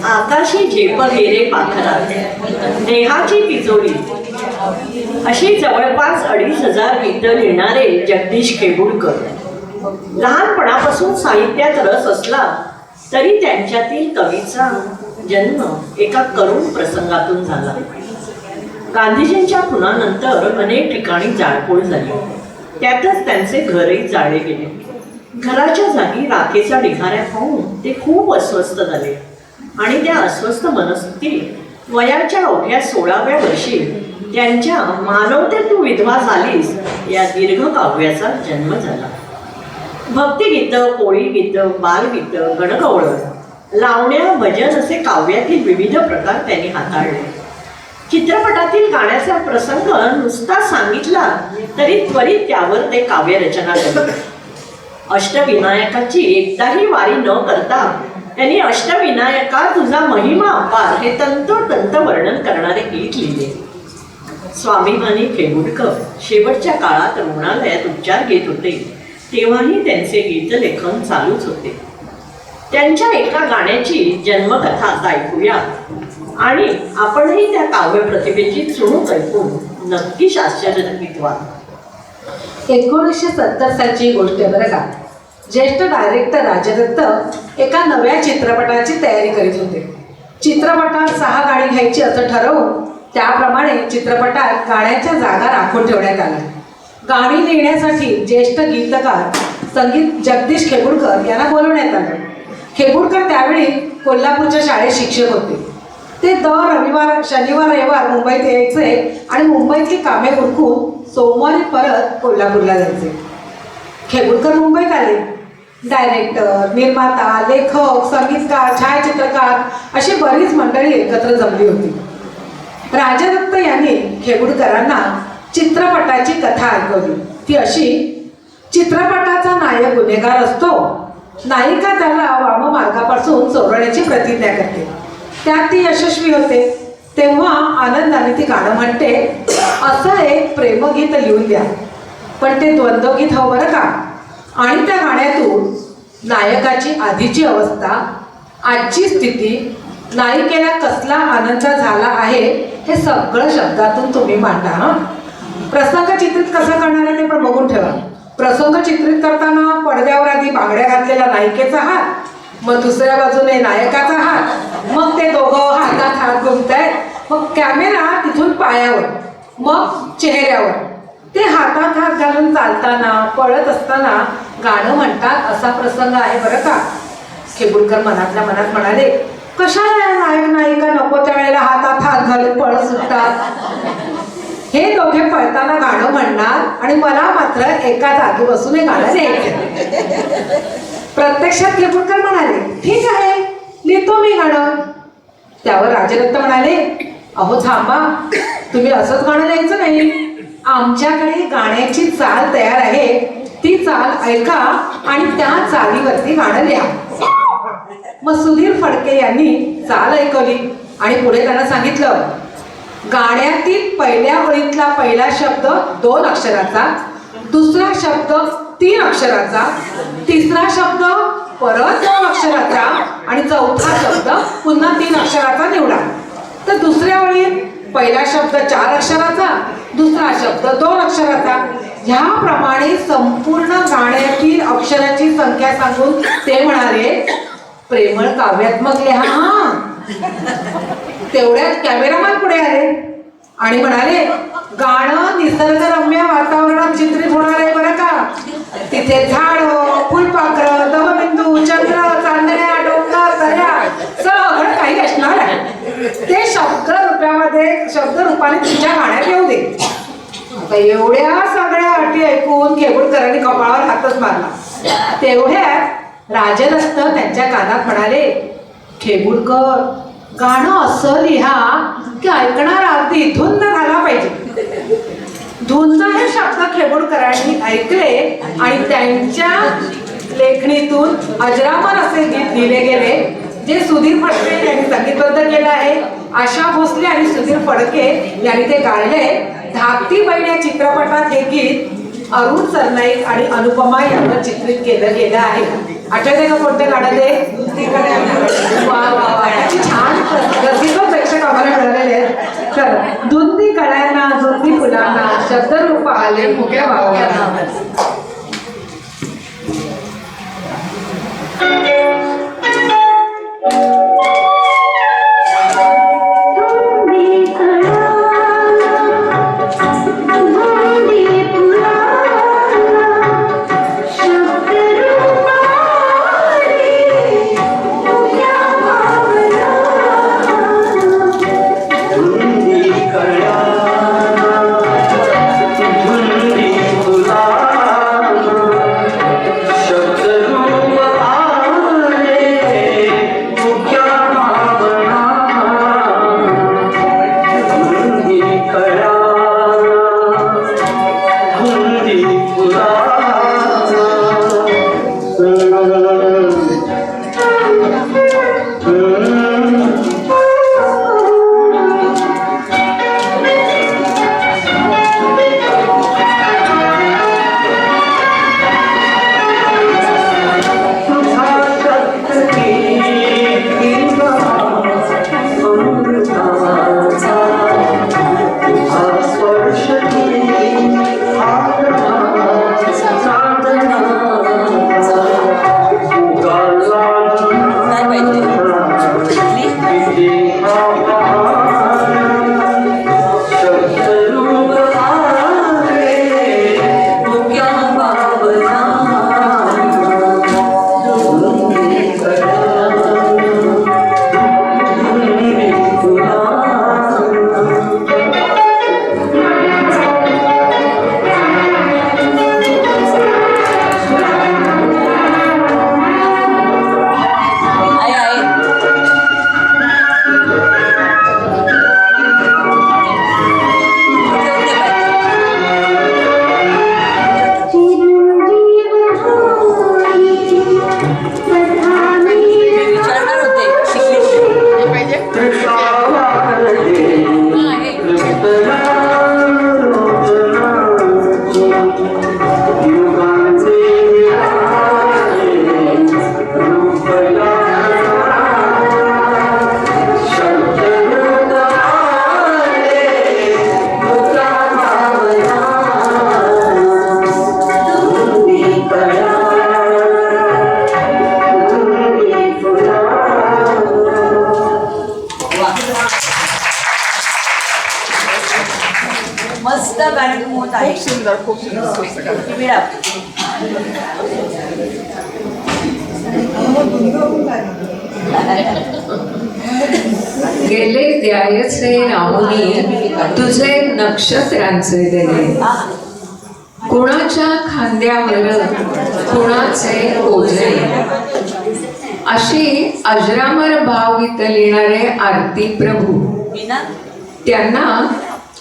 आकाशी झेप घेरे पाखरात, नेहाची तिजोरी अशी जवळपास 2500 गीतं लिहिणारे जगदीश खेबुडकर. लहानपणापासून साहित्यात रस असला तरी त्यांच्यातील कवीचा जन्म एका करुण प्रसंगातून झाला. गांधीजींच्या खुनानंतर अनेक ठिकाणी जाळपोळ झाली. त्यातच त्यांचे घरही जाळले गेले. घराच्या जागी राखेचा ढिगाऱ्या पाहून ते खूप अस्वस्थ झाले आणि त्या अस्वस्थ मनस्थितीत वयाच्या अवघ्या 16व्या वर्षी त्यांच्या मानवते तू विधवा झालीस या दीर्घ काव्याचा जन्म झाला. भक्तिगीतं, पोळीगीतं, बालगीतं, गणगवळण, लावण्या, भजन असे काव्यातील विविध प्रकार त्यांनी हाताळले. चित्रपटातील गाण्याचा प्रसंग नुसता सांगितला तरी त्वरित त्यावर ते काव्यरचना केली. अष्टविनायकाची एकदाही वारी न करता त्यांनी अष्टविनायका तुझा महिमा अपार हे तंतोतंत वर्णन करणारे गीत लिहिले. स्वाभिमानी खेबुडकर शेवटच्या काळात रुग्णालयात उपचार घेत होते तेव्हाही त्यांचे गीतलेखन चालूच होते. त्यांच्या एका गाण्याची जन्मकथा आता ऐकूया आणि आपणही त्या काव्य प्रतिभेची चुणूक ऐकून नक्की आश्चर्यचकित व्हाल. 1970 सालची गोष्ट आहे बरं का. ज्येष्ठ डायरेक्टर राजदत्त एका नव्या चित्रपटाची तयारी करीत होते. चित्रपटात 6 गाणी घ्यायची असं ठरवून त्याप्रमाणे चित्रपटात गाण्याच्या जागा राखून ठेवण्यात आल्या. गाणी लिहिण्यासाठी ज्येष्ठ गीतकार संगीत जगदीश खेबुडकर यांना बोलवण्यात आलं. खेबुडकर त्यावेळी कोल्हापूरच्या शाळेत शिक्षक होते. ते दर रविवार, शनिवार, रविवार मुंबईत यायचे आणि मुंबईतली कामे उरकून सोमवारी परत कोल्हापूरला जायचे. खेबुडकर मुंबईत आले. डायरेक्टर, निर्माता, लेखक, संगीतकार, छायाचित्रकार अशी बरीच मंडळी एकत्र जमली होती. राजदत्त यांनी खेबुडकरांना चित्रपटाची कथा ऐकवली. ती अशी: चित्रपटाचा नायक गुन्हेगार असतो, नायिका त्याला वाममार्गापासून चोरण्याची प्रतिज्ञा करते, त्यात ती यशस्वी होते, तेव्हा आनंदाने ती गाणं म्हणते, असं एक प्रेमगीत लिहून द्या, पण ते द्वंद्वगीत हवं बरं का. आणि त्या गाण्यातून नायकाची आधीची अवस्था, आजची स्थिती, नायिकेला कसला आनंद झाला आहे हे सगळं शब्दातून तुम्ही मांडा. प्रसंग चित्रित कसं करणार आहे ते पण बघून ठेवा. प्रसंग चित्रित करताना पडद्यावर आधी बांगड्या घातलेला नायिकेचा हात, मग दुसऱ्या बाजूने नायकाचा हात, मग ते दोघं हातात हात घुमतायत, मग कॅमेरा तिथून पायावर, मग चेहऱ्यावर, ते हातात हात घालून चालताना पळत असताना गाणं म्हणतात असा प्रसंग आहे बरं का. खेबुडकर मनातल्या मनात म्हणाले, कशाला नायक नायिका नको त्या वेळेला हातात हात घालून पळत सुटतात. हे दोघे पळताना गाणं म्हणणार आणि मला मात्र एका जागी बसून हे गाणं लिहायचं. प्रत्यक्षात खेबुडकर म्हणाले, ठीक आहे, लिहितो मी गाणं. त्यावर राजदत्त म्हणाले, अहो थांबा, तुम्ही असंच गाणं लिहायचं नाही, आमच्याकडे गाण्याची चाल तयार आहे, ती चाल ऐका आणि त्या चालीवरती गाणं लिहा. मग सुधीर फडके यांनी चाल ऐकवली आणि पुढे त्यांना सांगितलं, गाण्यातील पहिल्या ओळीतला पहिला शब्द 2 अक्षराचा, दुसरा शब्द 3 अक्षराचा, तिसरा शब्द परत 2 अक्षराचा आणि चौथा शब्द पुन्हा 3 अक्षराचा निवडा. तर दुसऱ्या ओळीत पहिला शब्द 4 अक्षराचा, दुसरा शब्द 2 अक्षराचा, ह्याप्रमाणे संपूर्ण गाण्यातील अक्षराची संख्या सांगून ते म्हणाले, प्रेमळ काव्यात्मक लिहा. तेवढ्यात कॅमेरामॅन पुढे आले आणि म्हणाले, गाणं निसर्गरम्य वातावरणात चित्रित होणार आहे बरं का. तिथे झाडं, फुलपाखरं, दवबिंदू, चंद्र, चांदण्या, डोंगर, दऱ्या सगळं काही असणार आहे. ते शब्दरूपाने तुमच्या गाण्यात येऊ दे. आता एवढ्या सगळ्या अटी ऐकून खेबुडकरांनी कपाळावर हातच मारला. तेवढ्यात राजदत्त त्यांच्या कानात म्हणाले, खेबुडकर, गाणं असं लिहा की ऐकणारा अगदी धुंद झाला पाहिजे. धुंद हे शब्द खेबुडकरांनी ऐकले आणि त्यांच्या लेखणीतून अजरामर असे गीत लिहिले गेले, जे सुधीर फडके यांनी संगीतबद्ध केलं आहे. आशा भोसले आणि सुधीर फडके यांनी ते गायले. धाकटी बहीण या चित्रपटात हे गीत अरुण सरनाईक आणि अनुपमा यांवर चित्रित केलं गेलं आहे. आठवते का कोणतं गाणं ते? छान रसिक प्रेक्षक आम्हाला मिळालेले आहेत. तर धुंदी कळ्यांना, धुंदी फुलांना, शब्दरूप आले मुक्या वावयांना. मस्त गाणी होत आहे. खूप सुंदर वेळा गेले द्यायचे राहुनी तुझे नक्षत्रांचे देणे, कुणाच्या खांद्यावर कुणाचे ओझे. अशी अजरामर भावगीत लिहिणारे आरती प्रभू, त्यांना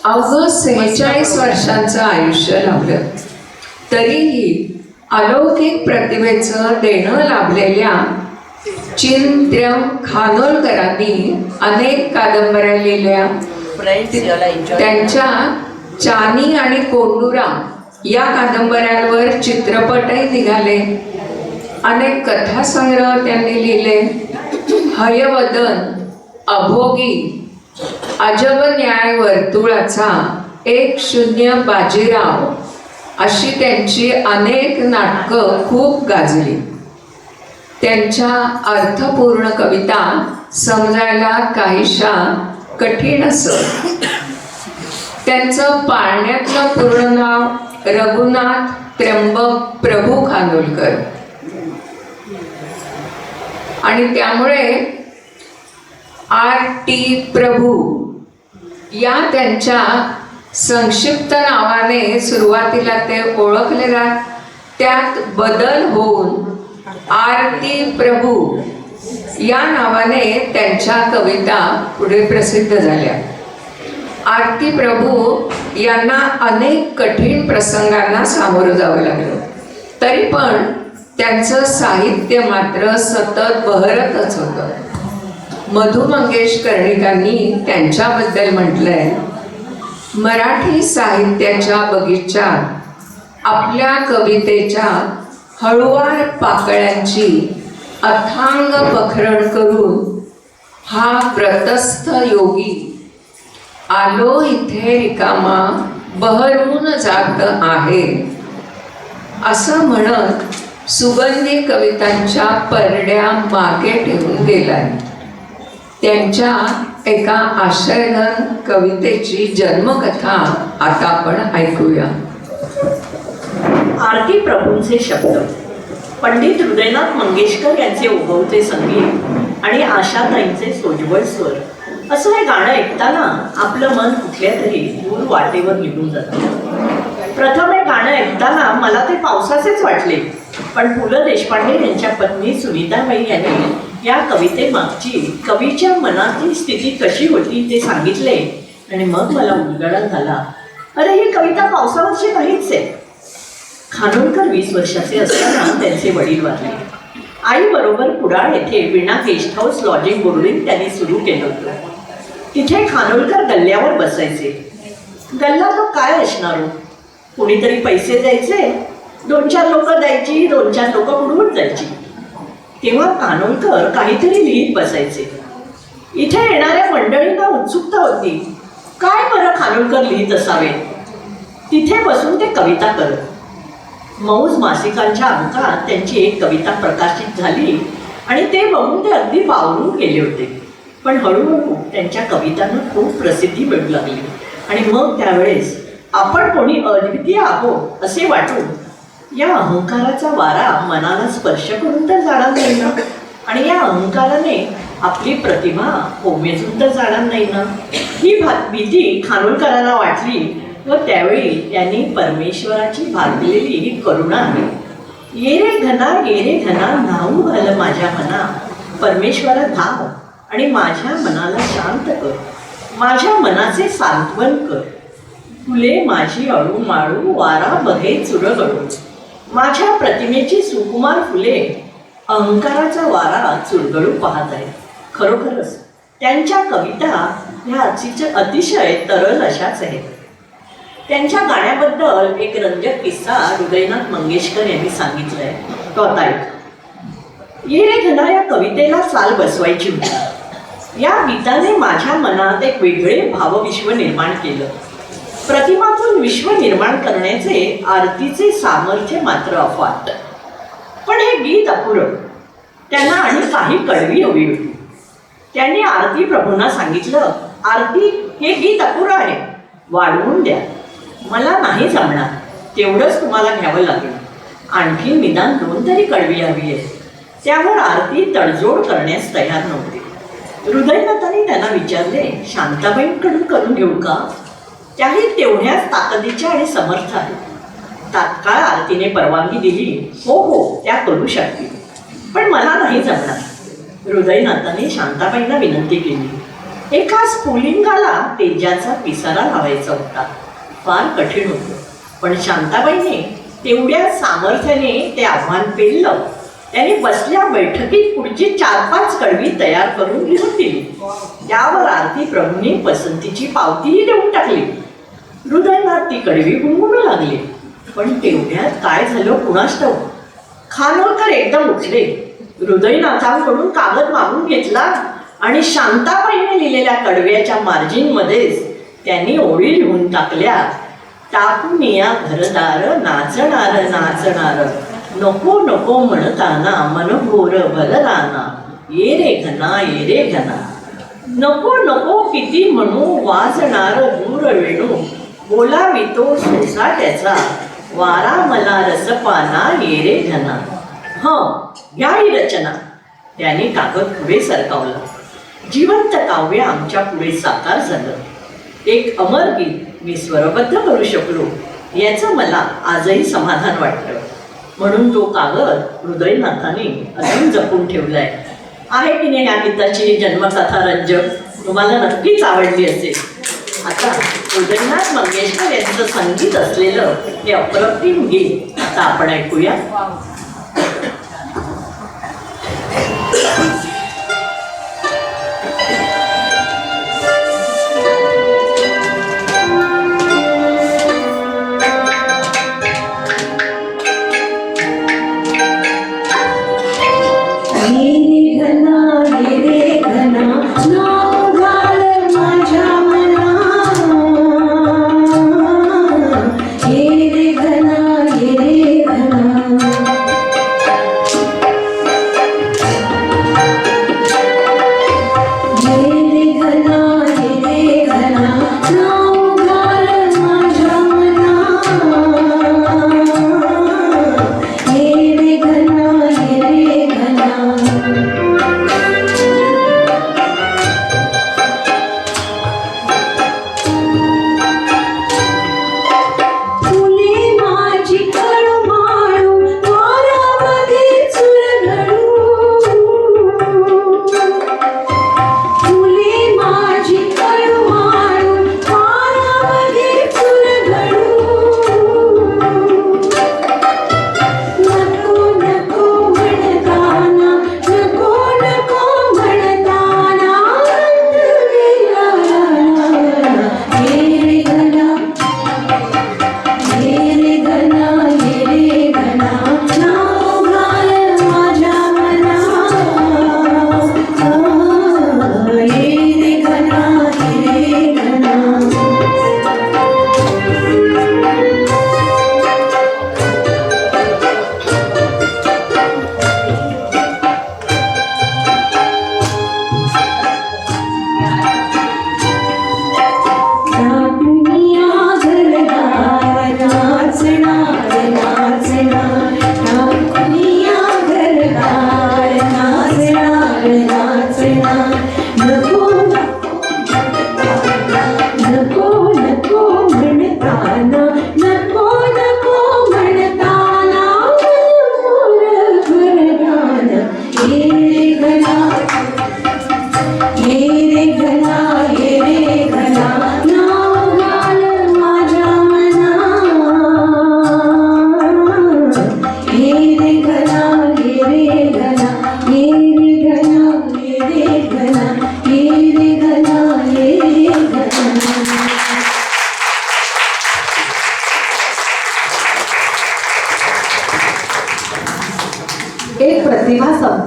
अवघं 46 वर्षांचं आयुष्य लाभलं. तरीही अलौकिक प्रतिभेचं देणं लाभलेल्या चिंत्र्यम खानोलकरांनी अनेक कादंबऱ्या लिहिल्या. त्यांच्या चानी आणि कोंडुरा या कादंबऱ्यांवर चित्रपटही निघाले. अनेक कथासंग्रह त्यांनी लिहिले. हयवदन, अभोगी, अजब न्याय वर्तुळाचा, 1-0 बाजीराव अशी त्यांची अनेक नाटकं खूप गाजली. त्यांच्या अर्थपूर्ण कविता समजायला काहीशा कठीण असत. त्यांचं पाळण्यातलं पूर्ण नाव रघुनाथ त्र्यंबक प्रभू खानोलकर आणि त्यामुळे RT प्रभू या त्यांच्या संक्षिप्त नावाने सुरुवातीला ते ओळखले जात. त्यात बदल होऊन आरती प्रभू या नावाने त्यांच्या कविता पुढे प्रसिद्ध झाल्या. आरती प्रभू यांना अनेक कठीण प्रसंगांना सामोरं जावं लागलं. तरी पण त्यांचं साहित्य मात्र सतत बहरतच होतं. मधु मंगेश कर्णिकांनी त्यांच्याबद्दल म्हटलंय, मराठी साहित्याच्या बगीच्यात आपल्या कवितेच्या हळुवार पाकळ्यांची अथांग पखरण करून हा व्रतस्थ योगी आलो इथे रिकामा बहरून जात आहे असं म्हणत सुगंधी कवितांच्या परड्या मागे ठेवून गेलाय. त्यांच्या एका आशयघन कवितेची जन्मकथा आता आपण ऐकूया. आरती प्रभूंचे शब्द, पंडित हृदयनाथ मंगेशकर यांचे ओघवते संगीत आणि आशाताईंचे सोज्वळ स्वर. असं हे गाणं ऐकताना आपलं मन कुठल्या तरी दूर वाटेवर निघून जातं. प्रथम हे गाणं ऐकताना मला ते पावसाचेच वाटले, पण पु ल देशपांडे यांच्या पत्नी सुनीताबाई यांनी या कवितेमागची कवीच्या मनातील स्थिती कशी होती ते सांगितले आणि मग मला उलगडा झाला. अरे ही कविता पावसावरची नाहीच आहे. खानोलकर 20 वर्षाचे असताना त्यांचे वडील वारले. आईबरोबर कुडाळ येथे वीणा गेस्ट हाऊस लॉजिंग बोर्डिंग त्यांनी सुरू केलं होतं. तिथे खानोलकर गल्ल्यावर बसायचे. गल्ला तो काय असणार हो, कुणीतरी पैसे द्यायचे, 2-4 लोक द्यायची, 2-4 लोक बुडवून जायची. तेव्हा खानोलकर काहीतरी लिहित बसायचे. इथे येणाऱ्या मंडळींना उत्सुकता होती, काय बरं खानोलकर लिहित असावे. तिथे बसून ते कविता करत. मौज मासिकांच्या अंकात त्यांची एक कविता प्रकाशित झाली आणि ते बघून ते अगदी बावरून गेले होते. पण हळूहळू त्यांच्या कवितांना खूप प्रसिद्धी मिळू लागली आणि मग त्यावेळेस आपण कोणी अद्वितीय आहोत असे वाटून या अहंकाराचा वारा मनाला स्पर्श करून तर जाणार नाही ना, आणि या अहंकाराने आपली प्रतिभा कोमेजून तर जाणार नाही ना, ही भीती खानोलकरांना वाटली. व त्यावेळी त्यांनी परमेश्वराची भागलेली ही करुणा आहे. ये रे घना न्हाऊ घाल माझ्या मना, परमेश्वरा धाव आणि माझ्या मनाला शांत कर, माझ्या मनाचे सांत्वन कर. फुले माझी अळू माळू वारा बघे चुरगळू, माझ्या प्रतिमेची सुकुमार फुले अहंकाराचा वारा चुरगळू पाहत आहे. खरोखरच त्यांच्या कविता ह्या अतिशय तरल अशाच आहेत. त्यांच्या गाण्याबद्दल एक रंजक किस्सा हृदयनाथ मंगेशकर यांनी सांगितलाय, तो आता ऐका. ये रे घना या कवितेला चाल बसवायची होती. या गीताने माझ्या मनात एक वेगळे भावविश्व निर्माण केलं. प्रतिमातून विश्व निर्माण करण्याचे आरतीचे सामर्थ्य मात्र अफाट. पण हे गीत अपुरं. त्यांना आणि काही कडवी हवी होती. त्यांनी आरती प्रभूंना सांगितलं, आरती हे गीत अपुरं आहे, वाढवून द्या. मला नाही जमणार, तेवढंच तुम्हाला घ्यावं लागेल. आणखी निदान 2 तरी कडवी हवी आहे. त्यावर आरती तडजोड करण्यास तयार नव्हती. हृदयनाथाने त्यांना विचारले, शांताबाईंकडून करून घेऊ का? त्याही तेवढ्याच ताकदीच्या आणि समर्थ आहेत. तात्काळ आरतीने परवानगी दिली. हो हो, त्या करू शकतील, पण मला नाही जमणार. हृदयनाथाने शांताबाईंना विनंती केली. एका स्फुलिंगाला तेजाचा पिसारा लावायचा होता. फार कठीण होतं, पण शांताबाईने तेवढ्या सामर्थ्याने ते आव्हान पेललं. त्यांनी बसल्या बैठकीत पुढची 4-5 कडवी तयार करून लिहून दिली. त्यावर आरती प्रभूंनी पसंतीची पावतीही देऊन टाकली. हृदयनाथ ती कडवी गुणगुणू लागले. पण तेवढ्यात काय झालं कुणास ठाऊक. खानोलकर एकदम उठले, हृदयनाथांकडून कागद मागून घेतला आणि शांताबाईने लिहिलेल्या कडव्याच्या मार्जिनमध्येच त्यांनी ओळी लिहून टाकल्या. टाकून या घरदार नाचणार नाचणार, नको नको म्हणताना मनभोर भरलाना, ये रे घना ये रे घना. नको नको किती म्हणू वाजणार दूर वेणू, बोलावितो सोसाट्याचा वारा मला रसपाना, ये रे घना. घ्या ही रचना. त्याने कागद पुढे सरकावला. जिवंत काव्य आमच्या पुढे साकार झालं. एक अमर गीत मी स्वरबद्ध करू शकलो याचं मला आजही समाधान वाटलं. म्हणून तो कागद हृदयनाथाने अजून जपून ठेवलाय. आहे की नाही या गीताची जन्मकथा रंजक? तुम्हाला नक्कीच आवडली असेल. आता हृदयनाथ मंगेशकर यांचं संगीत असलेलं हे अप्रतिम गीत आता आपण ऐकूया.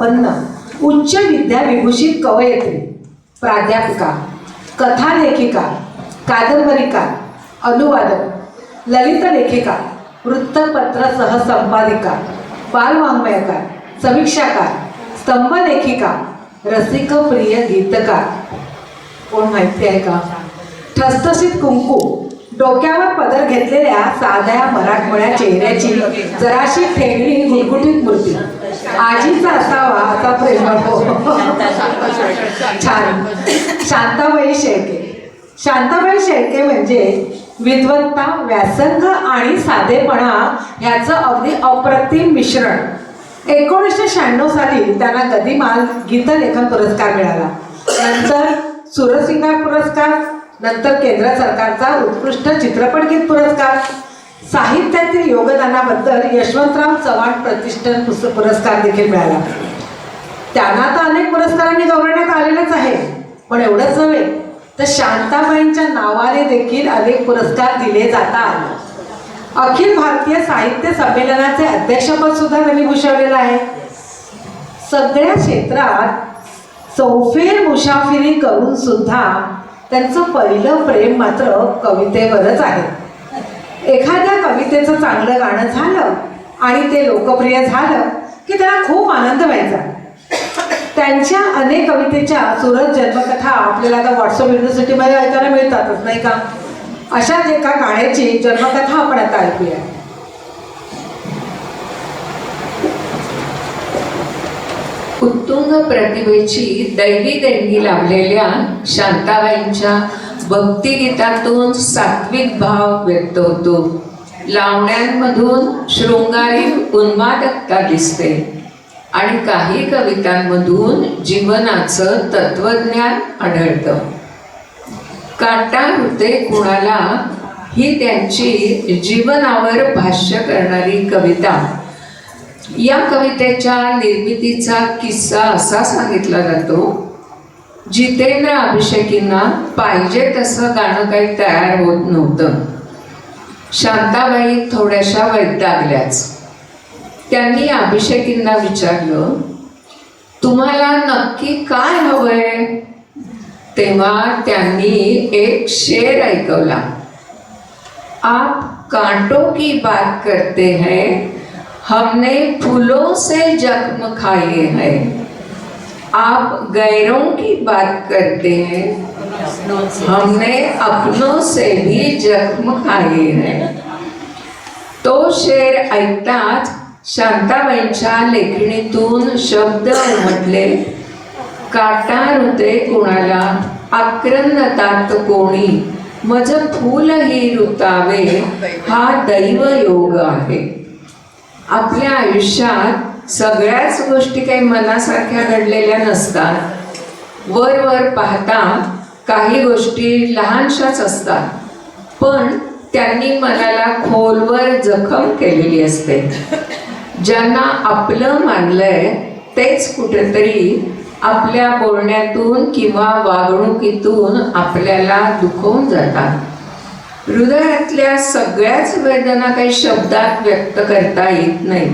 संपन्न उच्च विद्याविभूषित कवयित्री, प्राध्यापिका, कथालेखिका, कादंबरीकार, अनुवादक, ललित लेखिका, वृत्तपत्र सहसंपादिका, बालवाङ्मयकार, समीक्षाकार, स्तंभलेखिका, रसिकप्रिय गीतकार. कोण माहिती आहे का? ठसठसीत कुंकू, डोक्यावर पदर घेतलेल्या साध्या मराठमोळ्या चेहऱ्याची जराशी ठेंगणी गुटगुटीत मूर्ती, आजीचा असावा असा प्रेमळ हो. छान. शांताबाई शेळके. शांताबाई शेळके म्हणजे विद्वत्ता, व्यासंग आणि साधेपणा ह्याचं अगदी अप्रतिम मिश्रण. 1996 साली त्यांना गदिमाल गीतलेखन पुरस्कार मिळाला, नंतर सुरसिंगार पुरस्कार, नंतर केंद्र सरकारचा उत्कृष्ट चित्रपटगीत पुरस्कार, साहित्यातील योगदानाबद्दल यशवंतराव चव्हाण प्रतिष्ठान पुरस्कार देखील मिळाला. त्यांना तर अनेक पुरस्कारांनी गौरवण्यात आलेलेच आहे, पण एवढंच नव्हे तर शांताबाईंच्या नावाने देखील अनेक पुरस्कार दिले जातात. अखिल भारतीय साहित्य संमेलनाचे अध्यक्षपद सुद्धा त्यांनी भूषवलेलं आहे. सगळ्या क्षेत्रात चौफेर मुसाफिरी करून सुद्धा त्यांचं पहिलं प्रेम मात्र कवितेवरच आहे. एखाद्या कवितेचं चांगलं गाणं झालं आणि ते लोकप्रिय झालं की त्याला खूप आनंद व्हायचा. त्यांच्या अनेक कवितेच्या सुरत जन्मकथा आपल्याला आता व्हॉट्सअप युनिव्हर्सिटीमध्ये ऐकायला मिळतातच, नाही का? अशाच एका गाण्याची जन्मकथा आपण आता ऐकूया. उत्तुंग प्रतिभेची दैवी देणगी लाभलेल्या शांताबाईंच्या भक्तिगीतातून सात्विक भाव व्यक्त होतो. लावण्यांमधून शृंगारी उन्मादकता दिसते आणि काही कवितांमधून जीवनाचं तत्वज्ञान आढळतं. काटा होते कुणाला ही त्यांची जीवनावर भाष्य करणारी कविता. या कवितेच्या निर्मितीचा किस्सा असा सांगितला जातो, जितेंद्र अभिषेकींना पाहिजे तसं गाणं काही तयार होत नव्हतं. शांताबाई थोड्याशा वैतागल्याच. त्यांनी अभिषेकींना विचारलं, तुम्हाला नक्की काय हवंय? तेव्हा त्यांनी एक शेर ऐकवला. आप कांटों की बात करते हैं, हमने फूलों से जख्म खाए हैं. आप गैरों की बात करते हैं, हमने अपनों से भी जख्म खाए हैं. तो शेर ऐकताच शांताबाईंच्या लेखणीतून शब्द उमटले. काटा रुते कुणाला, आक्रंदतात कोणी, मज फूल ही रुतावे, हा दैव योग आहे. आपल्या आयुष्यात सगळ्याच गोष्टी काही मनासारख्या घडलेल्या नसतात. वर पाहता काही गोष्टी लहानशाच असतात, पण त्यांनी मनाला खोलवर जखम केलेली असते. ज्यांना आपलं मानलंय तेच कुठेतरी आपल्या बोलण्यातून किंवा वागणुकीतून आपल्याला दुखवून जातात. हृदयातल्या सगळ्याच वेदना काही शब्दात व्यक्त करता येत नाही.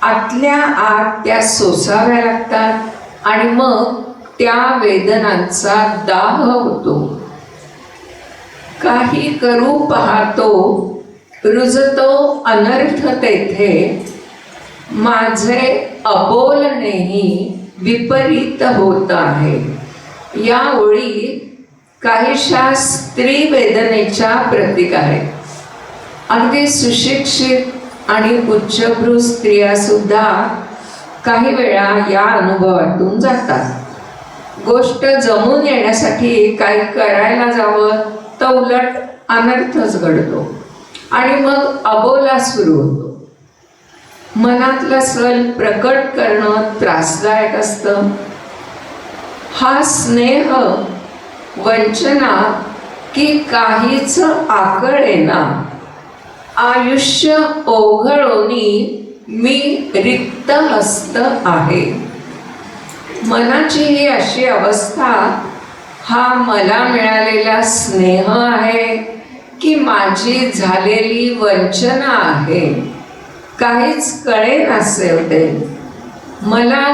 आतल्या आत त्या सोसाव्या लागतात आणि मग त्या वेदनांचा दाह होतो. काही करू पाहतो, रुजतो अनर्थ तेथे, माझे अबोलणेही विपरीत होत आहे. या ओळी काहीशा स्त्री वेदनेच्या प्रतीक आहेत. अगदी सुशिक्षित आणि उच्चभ्रू स्त्रिया सुद्धा काही वेळा या अनुभवातून जातात. गोष्ट जमून येण्यासाठी काही करायला जावं तर उलट अनर्थच घडतो आणि मग अबोला सुरू होतो. मनातला सल प्रकट करणं त्रासदायक असतं. हा स्नेह, वंचना की काहीच आकळेना, आयुष्य ओघळोनी मी रिक्त हस्त आहे. मनाची ही अशी अवस्था हा मला मिळालेला स्नेह आहे की माझी झालेली वंचना आहे, काहीच कळेनासे होते. मला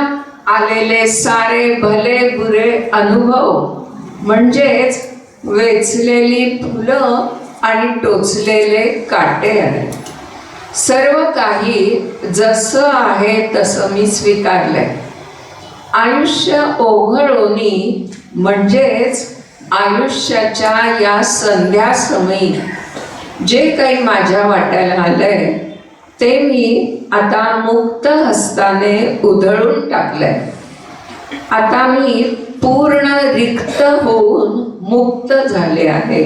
आलेले सारे भले बुरे अनुभव म्हणजेच वेचलेली फुलं आणि टोचलेले काटे आहे. सर्व काही जसं आहे तसं मी स्वीकारलंय. आयुष्य ओघळोनी म्हणजेच आयुष्याच्या या संध्यासमयी जे काही माझ्या वाट्याला आलंय ते मी आता मुक्त हस्ताने उधळून टाकलंय. आता मी पूर्ण रिक्त होऊन मुक्त झाले आहे.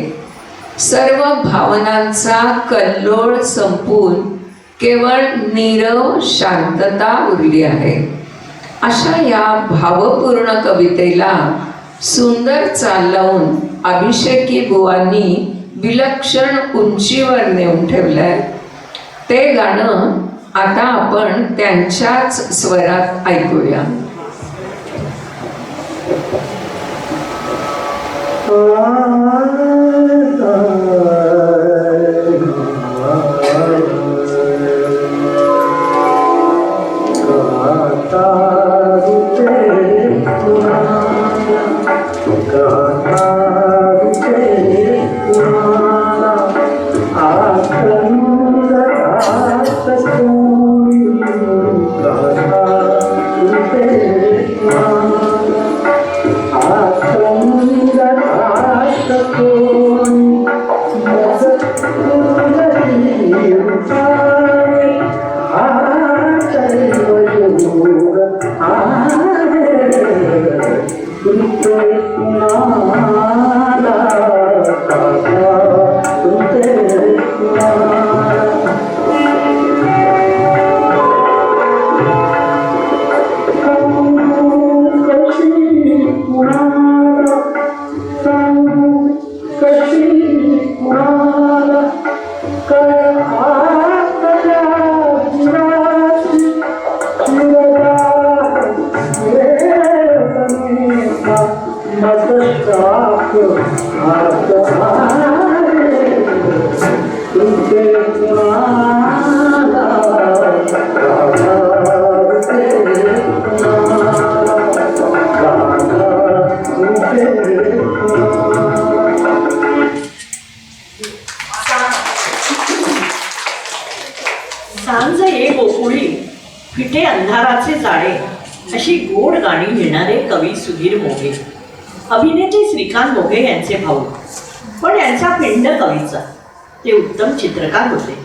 सर्व भावनांचा कल्लोळ संपून केवळ नीरव शांतता उरली आहे. अशा या भावपूर्ण कवितेला सुंदर चाल लावून अभिषेकी बुवांनी विलक्षण उंचीवर नेऊन ठेवलंय. ते गाणं आता आपण त्यांच्याच स्वरात ऐकूया. सांज ये गोकुळी फिटे अंधाराचे जाळे अशी गोड गाणी लिहिणारे कवी सुधीर मोघे. अभिनेते श्रीकांत मोघे यांचे भाऊ, पण यांचा पिंड कवीचा. ते उत्तम चित्रकार होते.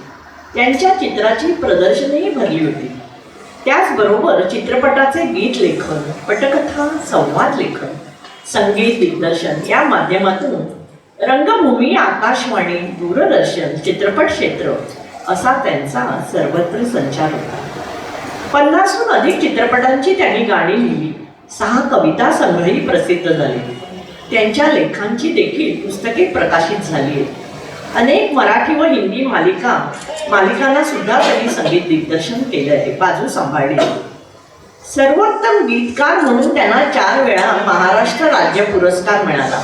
त्यांच्या चित्राची प्रदर्शनही भरली होती. त्याचबरोबर चित्रपटाचे गीत लेखन, पटकथा, संवाद लेखन, संगीत दिग्दर्शन या माध्यमातून रंगभूमी, आकाशवाणी, दूरदर्शन, चित्रपट क्षेत्र असा त्यांचा सर्वत्र संचार होता. 50हून अधिक चित्रपटांची त्यांनी गाणी लिहिली. 6 कविता संग्रही प्रसिद्ध झाली. त्यांच्या लेखांची देखील पुस्तके प्रकाशित झाली आहेत. अनेक मराठी व हिंदी मालिकांना सुद्धा त्यांनी संगीत दिग्दर्शन केले आहे, बाजू सांभाळली. सर्वोत्तम गीतकार म्हणून त्यांना 4 वेळा महाराष्ट्र राज्य पुरस्कार मिळाला.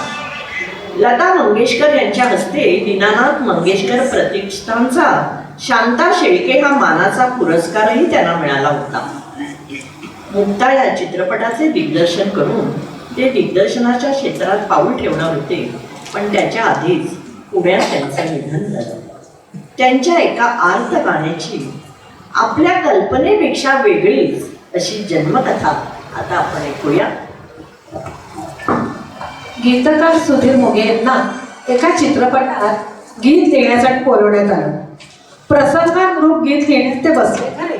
लता मंगेशकर यांच्या हस्ते दीनानाथ मंगेशकर प्रतिष्ठानचा शांता शेळके हा मानाचा पुरस्कारही त्यांना मिळाला होता. मुक्ता या चित्रपटाचे दिग्दर्शन करून ते दिग्दर्शनाच्या क्षेत्रात पाऊल ठेवणार होते, पण त्याच्या आधीच पुण्यात त्यांचं निधन झालं. त्यांच्या एका आर्त गाण्याची आपल्या कल्पनेपेक्षा वेगळीच अशी जन्मकथा आता आपण ऐकूया. गीतकार सुधीर मोघे यांना एका चित्रपटात गीत लिहिण्यासाठी बोलवण्यात आलं. प्रसंगानुरूप गीत लिहिण्यास ते बसले खरे,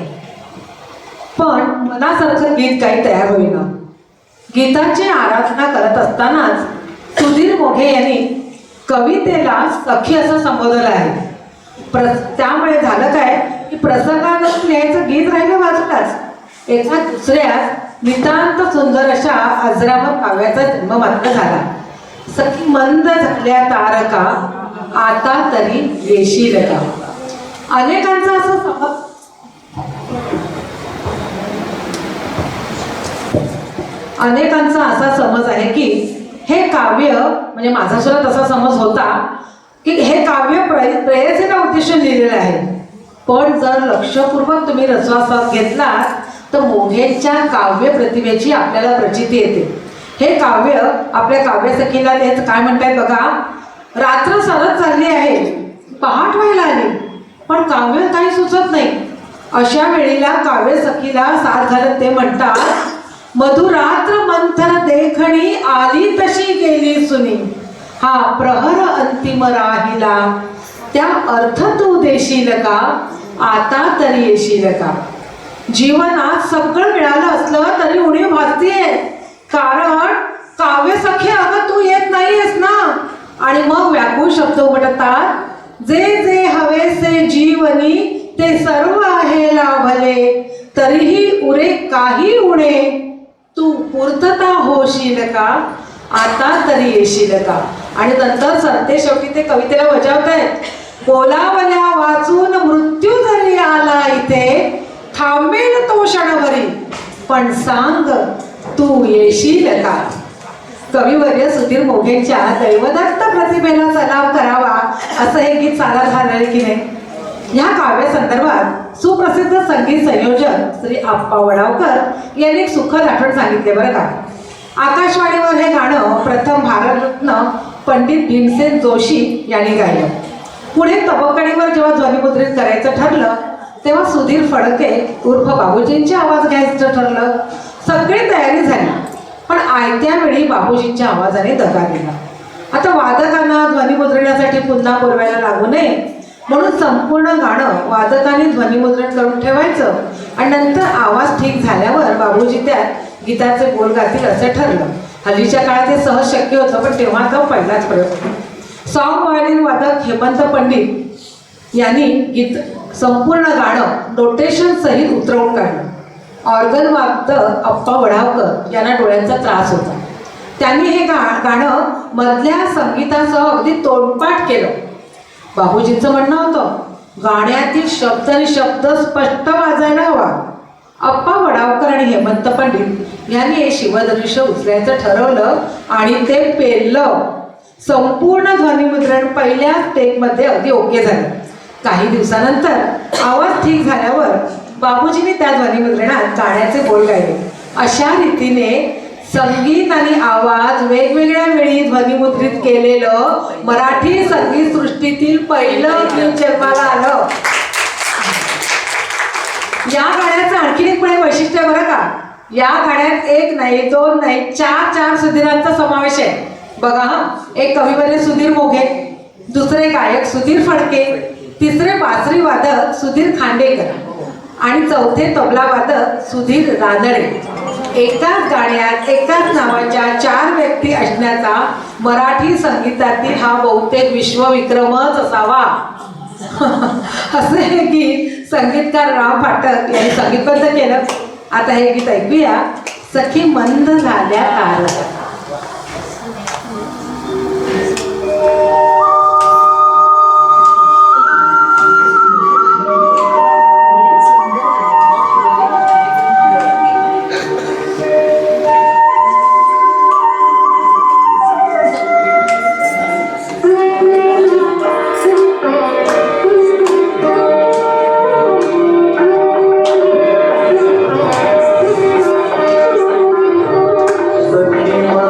पण मनासारखं गीत काही तयार होईना. गीताची आराधना करत असतानाच सुधीर मोघे यांनी कवितेला सखी असं संबोधलं आहे. त्यामुळे झालं काय की प्रसंगानुरूप लिहायचं गीत राहिलं बाजूलाच, एका दुसऱ्यात नितांत सुंदर अशा अजरामर काव्याचा जन्म मात्र झाला. सखी मंद झाल्या तारका आता तरी येशील का. अनेकांचा असा समज आहे की हे काव्य, म्हणजे माझा सुद्धा तसा समज होता की हे काव्य प्रेयसीला उद्देशून लिहिलेलं आहे. पण जर लक्षपूर्वक तुम्ही रसवास्वाद घेतलात तर मोघेंच्या काव्य प्रतिभेची आपल्याला प्रचिती येते. हे काव्य आपल्या काव्यसखीला तेच काय म्हणतायत बघा. रात्र सरत चालली आहे, पहाट व्हायला आली, पण काव्य काही सुचत नाही. अशा वेळेला काव्यसखीला साथ घालत ते म्हणतात, मधुरात्र मंथन देखणी आली तशी गेली सुनी, हा प्रहर अंतिम राहिला, त्या अर्थ तू देशील का, आता तरी येशील का. जीवनात सगळं मिळालं असलं तरी उणीव भासतीये, कारण काव्यसखी अगं तू येत नाहीयेस ना. आणि मग व्याकुळ शब्द उमटतात, जे जे हवेसे जीवनी ते सर्व आहे लाभले, तरीही उरे काही उणे, तू पूर्तता होशील का, आता तरी येशील का. आणि नंतर सरते शेवटी ते कवितेला बजावत आहेत, बोलावल्या वाचून मृत्यू जरी आला इथे, थांबेल तो क्षणभरी, पण सांग तू येशील का. कविवर्य सुधीर मोघेंच्या दैवदत्त प्रतिभेला सलाम करावा असं हे गीत सादर झालं की नाही. या काव्यासंदर्भात सुप्रसिद्ध संगीत संयोजक श्री आप्पा वडावकर यांनी एक सुखद आठवण सांगितले बरं का. आकाशवाणीवर हे गाणं प्रथम भारतरत्न पंडित भीमसेन जोशी यांनी गायलं. पुढे तबकणीवर जेव्हा ध्वनिमुद्रित करायचं ठरलं तेव्हा सुधीर फडके उर्फ बाबूजींचे आवाज घ्यायचं ठरलं. सगळी तयारी झाली, पण आयत्या वेळी बाबूजींच्या आवाजाने दगा दिला. आता वादकांना ध्वनिमुद्रणासाठी पुन्हा बोलवायला लागू नये म्हणून संपूर्ण गाणं वादकाने ध्वनिमुद्रण करून ठेवायचं आणि नंतर आवाज ठीक झाल्यावर बाबूजी त्यात गीताचे बोल गातील असं ठरलं. हल्लीच्या काळात हे सहज शक्य होतं, पण तेव्हा तो पहिलाच प्रयोग होता. सॉन्ग व्हायलिन वादक हेमंत पंडित यांनी गीत संपूर्ण गाणं नोटेशन सहित उतरवून काढलं. ऑर्गन वादक आप्पा वडावकर यांना डोळ्यांचा त्रास होता. त्यांनी हे गाणं मधल्या संगीतासह अगदी तोंडपाठ केलं. बाबूजींचं म्हणणं होतं, गाण्यातील शब्द आणि शब्द स्पष्ट वाजायला हवा. आप्पा वडावकर आणि हेमंत पंडित यांनी हे शिवधनुष्य उचलायचं ठरवलं आणि ते पेललं. संपूर्ण ध्वनिमुद्रण पहिल्या टेकमध्ये अगदी ओके झालं. काही दिवसानंतर आवाज ठीक झाल्यावर बाबूजींनी त्या ध्वनिमुद्रणात गाण्याचे बोल गायले. अशा रीतीने संगीत आणि आवाज वेगवेगळ्या वेळी ध्वनिमुद्रित केलेलं मराठी संगीत सृष्टीतील पहिलं गीत जन्माला आलं. या गाण्याचं आणखीन एक पुढे वैशिष्ट्य आहे बरं का. या गाण्यात एक नाही, दोन नाही, चार सुधीरांचा समावेश आहे बघा. एक कविवर्य सुधीर मोघे, दुसरे गायक सुधीर फडके, तिसरे बासरी वादक सुधीर खांडेकर आणि चौथे तबला वादक सुधीर रानडे. एकाच गाण्यात एकाच नावाच्या 4 व्यक्ती असण्याचा मराठी संगीतातील हा बहुतेक विश्वविक्रमच असावा. असे हे गीत संगीतकार राव फाटक यांनी संगीतबद्ध केलं. आता हे गीत ऐकूया, सखी मंद झाल्या तारा. But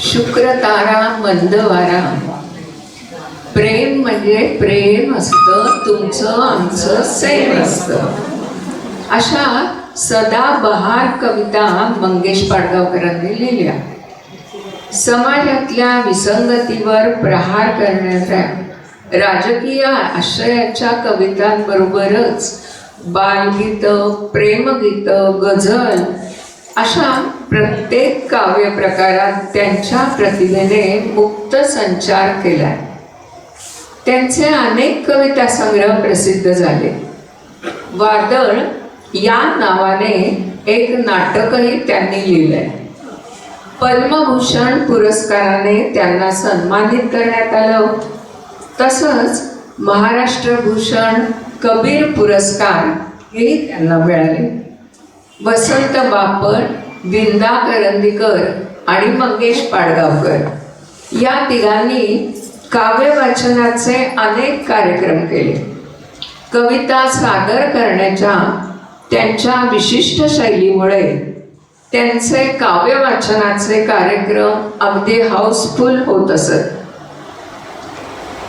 शुक्र तारा मंद वारा, प्रेम म्हणजे प्रेम असतं, तुमचं आमचं सेम असतं. अशा सदाबहार कविता मंगेश पाडगावकरांनी लिहिल्या. समाजातल्या विसंगतीवर प्रहार करणाऱ्या राजकीय आशयाच्या कवितांबरोबरच बालगीतं, प्रेमगीतं, गझल अशा प्रत्येक काव्य प्रकारात त्यांच्या प्रतिभेने मुक्त संचार केलाय. त्यांचे अनेक कविता संग्रह प्रसिद्ध झाले. वादळ या नावाने एक नाटकही त्यांनी लिहिलंय. पद्मभूषण पुरस्काराने त्यांना सन्मानित करण्यात आलं. तसंच महाराष्ट्र भूषण, कबीर पुरस्कार हे त्यांना मिळाले. वसंत बापर, विंदा करंदीकर आणि मंगेश पाडगावकर या तिघांनी काव्य वाचनाचे अनेक कार्यक्रम केले. कविता सादर करण्याच्या त्यांच्या विशिष्ट शैलीमुळे त्यांचे काव्य वाचनाचे कार्यक्रम अगदी हाऊसफुल होत असत.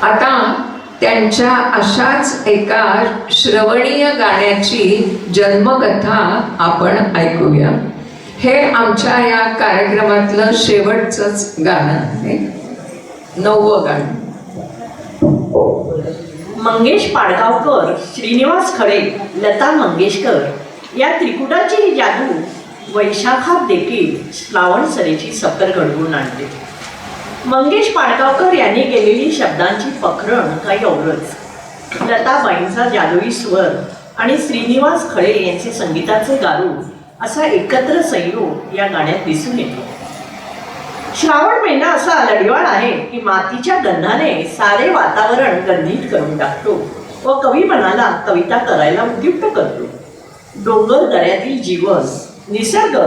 आता त्यांच्या अशाच एका श्रवणीय गाण्याची जन्मकथा आपण ऐकूया. हे आमच्या या कार्यक्रमातलं शेवटचंच गाणं आहे, 9वं गाणं. मंगेश पाडगावकर, श्रीनिवास खळे, लता मंगेशकर या त्रिकुटाची ही जादू वैशाखात देखील श्रावण सरीची सफर घडवून आणते. मंगेश पाडगावकर यांनी केलेली शब्दांची पखरण काही औरच, लताबाईंचा जादुई स्वर आणि श्रीनिवास खळे यांचे संगीताचे गारू असा एकत्र संयोग या गाण्यात दिसून येतो. श्रावण महिना असा लढिवाळ आहे की मातीच्या गंधाने सारे वातावरण गंधित करून टाकतो व कवी मनाला कविता करायला उद्युक्त करतो. डोंगर दऱ्यातील जीवन, निसर्ग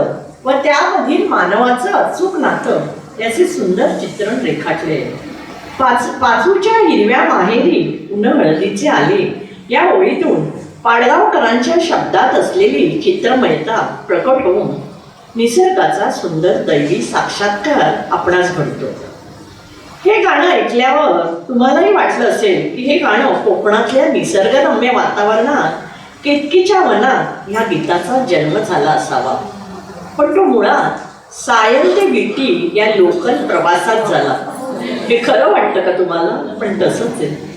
व त्यामधील मानवाचं अचूक नातं याचे सुंदर चित्रण रेखाटले. पाचूच्या हिरव्या माहेरी उन हळदीचे आले या ओळीतून पाडगावकरांच्या शब्दात असलेली चित्रमयता प्रकट होऊन निसर्गाचा सुंदर दैवी साक्षात्कार आपणास घडतो. हे गाणं ऐकल्यावर तुम्हालाही वाटलं असेल की हे गाणं कोकणातल्या निसर्गरम्य वातावरणात केतकीच्या वनात ह्या गीताचा जन्म झाला असावा. पण तो मुळात सायन ते विटी या लोकल प्रवासात झाला. हे खरं वाटतं का तुम्हाला? पण तसंच आहे.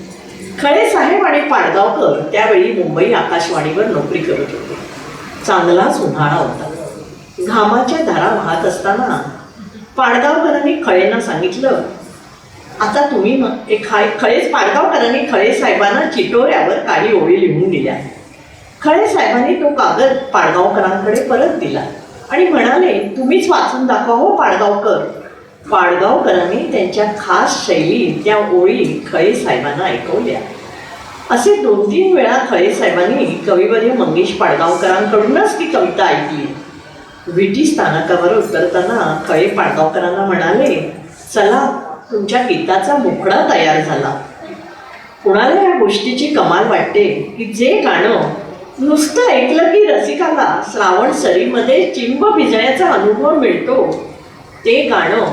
खळे साहेब आणि पाडगावकर त्यावेळी मुंबई आकाशवाणीवर नोकरी करत होते. चांगलाच उन्हाळा होता. घामाच्या धारा वाहत असताना पाडगावकरांनी खळेंना सांगितलं, आता तुम्ही पाडगावकरांनी खळे साहेबांना चिटोऱ्यावर काही ओळी लिहून दिल्या. खळे साहेबांनी तो कागद पाडगावकरांकडे परत दिला आणि म्हणाले, तुम्हीच वाचून दाखवा हो पाडगावकर. पाडगावकरांनी त्यांच्या खास शैलीत त्या ओळी खळे साहेबांना ऐकवल्या. असे 2-3 वेळा खळे साहेबांनी कविवर्य मंगेश पाडगावकरांकडूनच ती कविता ऐकली. विटी स्थानकावर उतरताना खळे पाडगावकरांना म्हणाले, चला तुमच्या गीताचा मुखडा तयार झाला. कुणाला या गोष्टीची कमाल वाटते की जे गाणं नुसतं ऐकलं की रसिकाला श्रावण सरीमध्ये चिंब भिजण्याचा अनुभव मिळतो, ते गाणं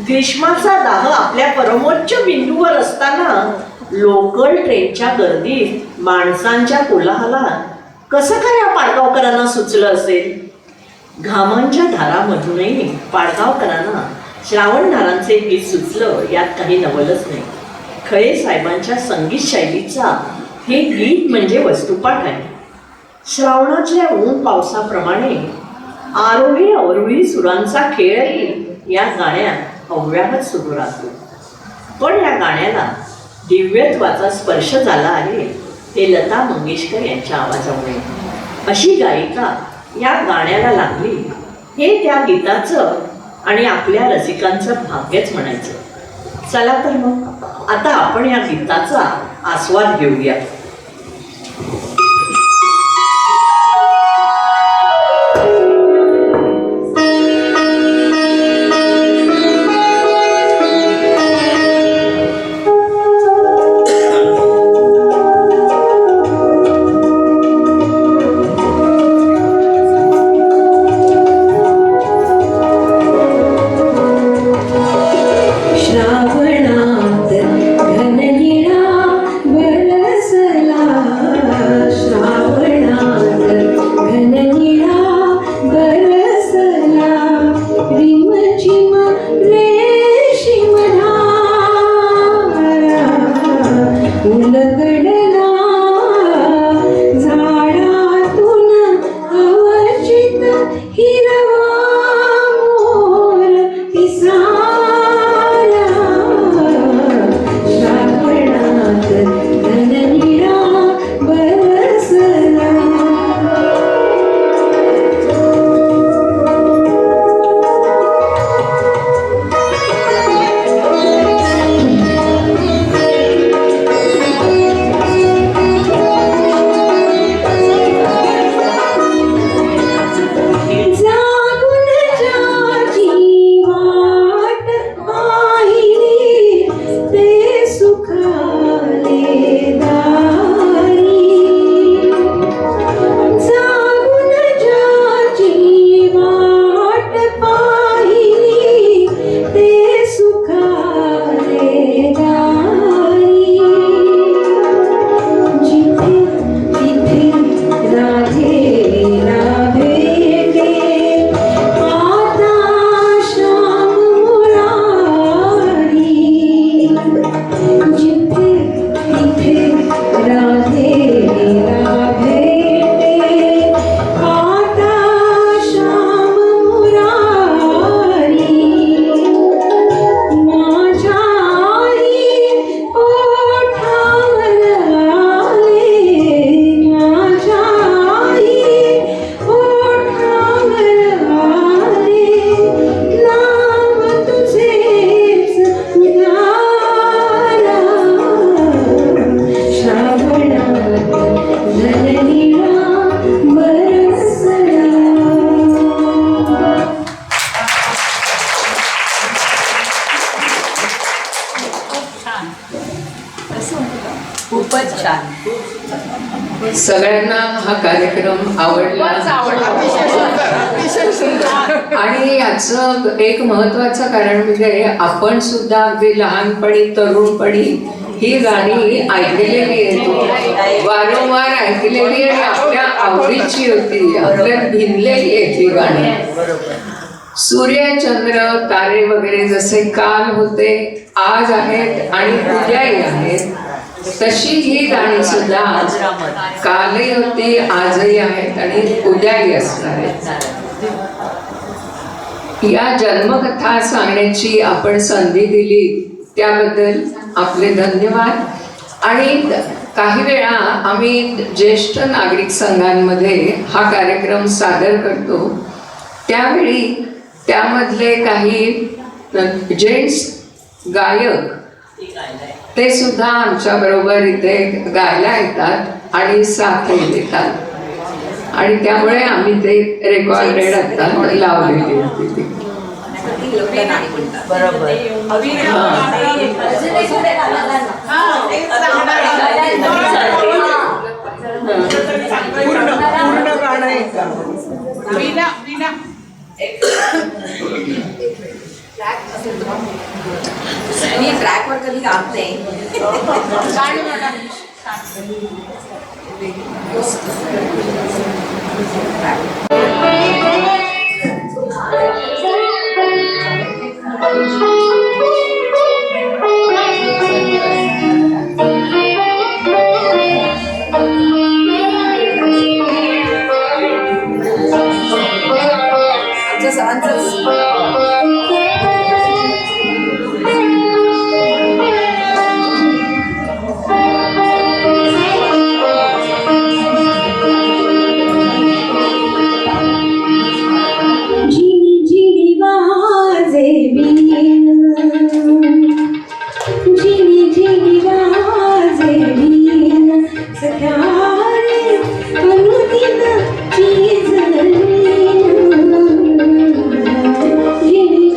ग्रीष्माचा दाह आपल्या परमोच्च बिंदूवर असताना लोकल ट्रेनच्या गर्दीत माणसांच्या कोलाहलात कसं काय या पाडगावकरांना सुचलं असेल? घामांच्या धारामधूनही पाडगावकरांना श्रावणधारांचे गीत सुचलं यात काही नवलच नाही. खळे साहेबांच्या संगीत शैलीचा हे गीत म्हणजे वस्तुपाठ आहे. श्रावणाच्या ऊन पावसाप्रमाणे आरोही अवरोही सुरांचा खेळही या गाण्यात अव्याहत सुरू राहतो. पण या गाण्याला दिव्यत्वाचा स्पर्श झाला आहे ते लता मंगेशकर यांच्या आवाजामुळे. अशी गायिका या गाण्याला लागली हे त्या गीताचं आणि आपल्या रसिकांचं भाग्यच म्हणायचं. चला तर मग आता आपण या गीताचा आस्वाद घेऊया. सगळ्यांना हा कार्यक्रम आवडला आणि याचं एक महत्वाचं कारण म्हणजे आपण सुद्धा अगदी लहानपणी तरुणपणी ही गाणी ऐकलेली आहेत, वारंवार ऐकलेली आणि आपल्या आवडीची होती, आपल्या भिनलेली आहेत ही गाणी. सूर्य चंद्र तारे वगैरे जसे काल होते, आज आहेत आणि उद्याही आहेत, तशी ही गाणी सुद्धा कालही होती, आजही आहेत आणि उद्याही असणार आहेत. या जन्मकथा सांगण्याची आपण संधी दिली त्याबद्दल आपले धन्यवाद. आणि काही वेळा आम्ही ज्येष्ठ नागरिक संघांमध्ये हा कार्यक्रम सादर करतो, त्यावेळी त्यामधले काही जेंट्स गायक ते सुद्धा आमच्या बरोबर इथे गायला येतात आणि साथही देतात आणि त्यामुळे आम्ही ते रेकॉर्डेड आता लावलेली होती ती. बरोबर मी ट्रॅकवर कधी गात नाही. आमच्या सरांचंच Gini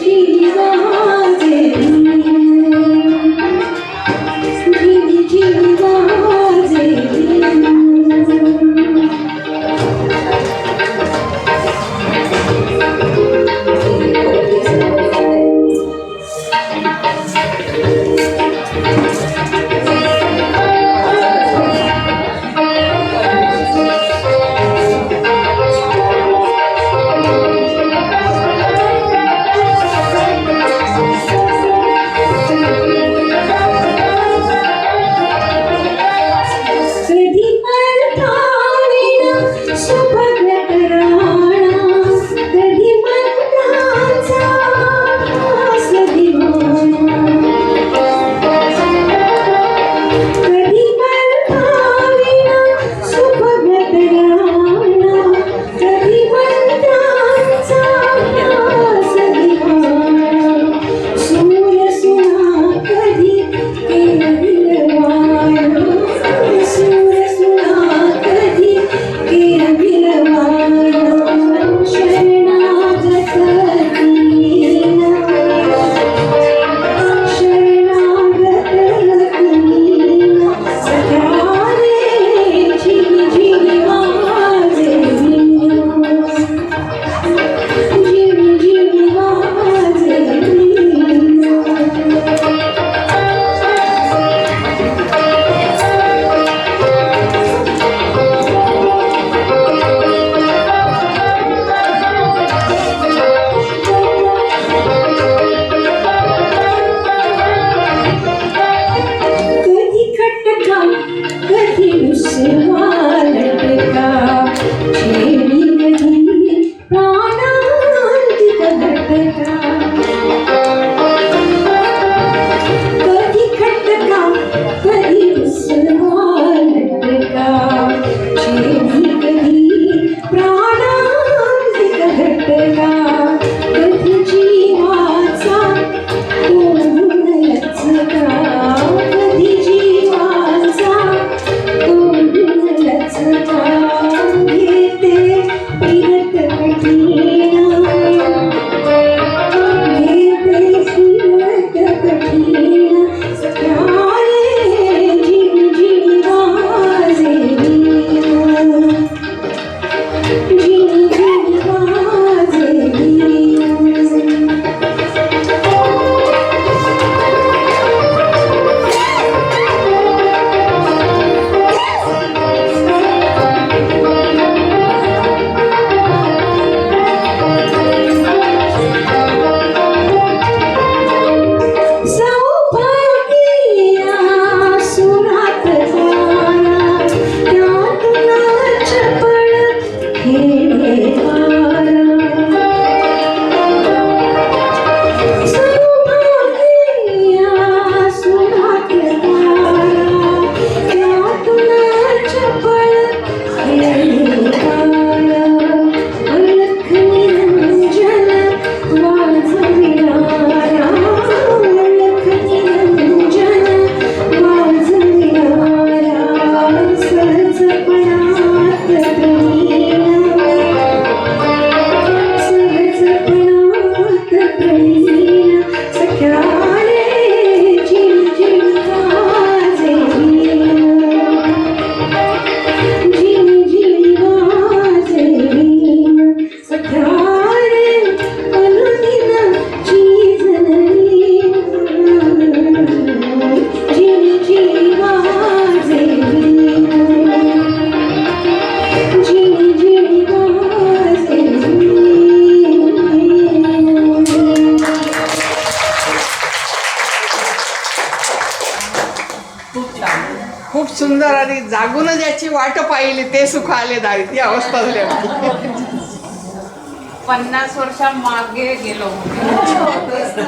सुंदर आणि जागून ज्याची वाट पाहिली ते सुख आले दारी, ती अवस्था झाली आमची. 50 वर्षा मागे गेलो.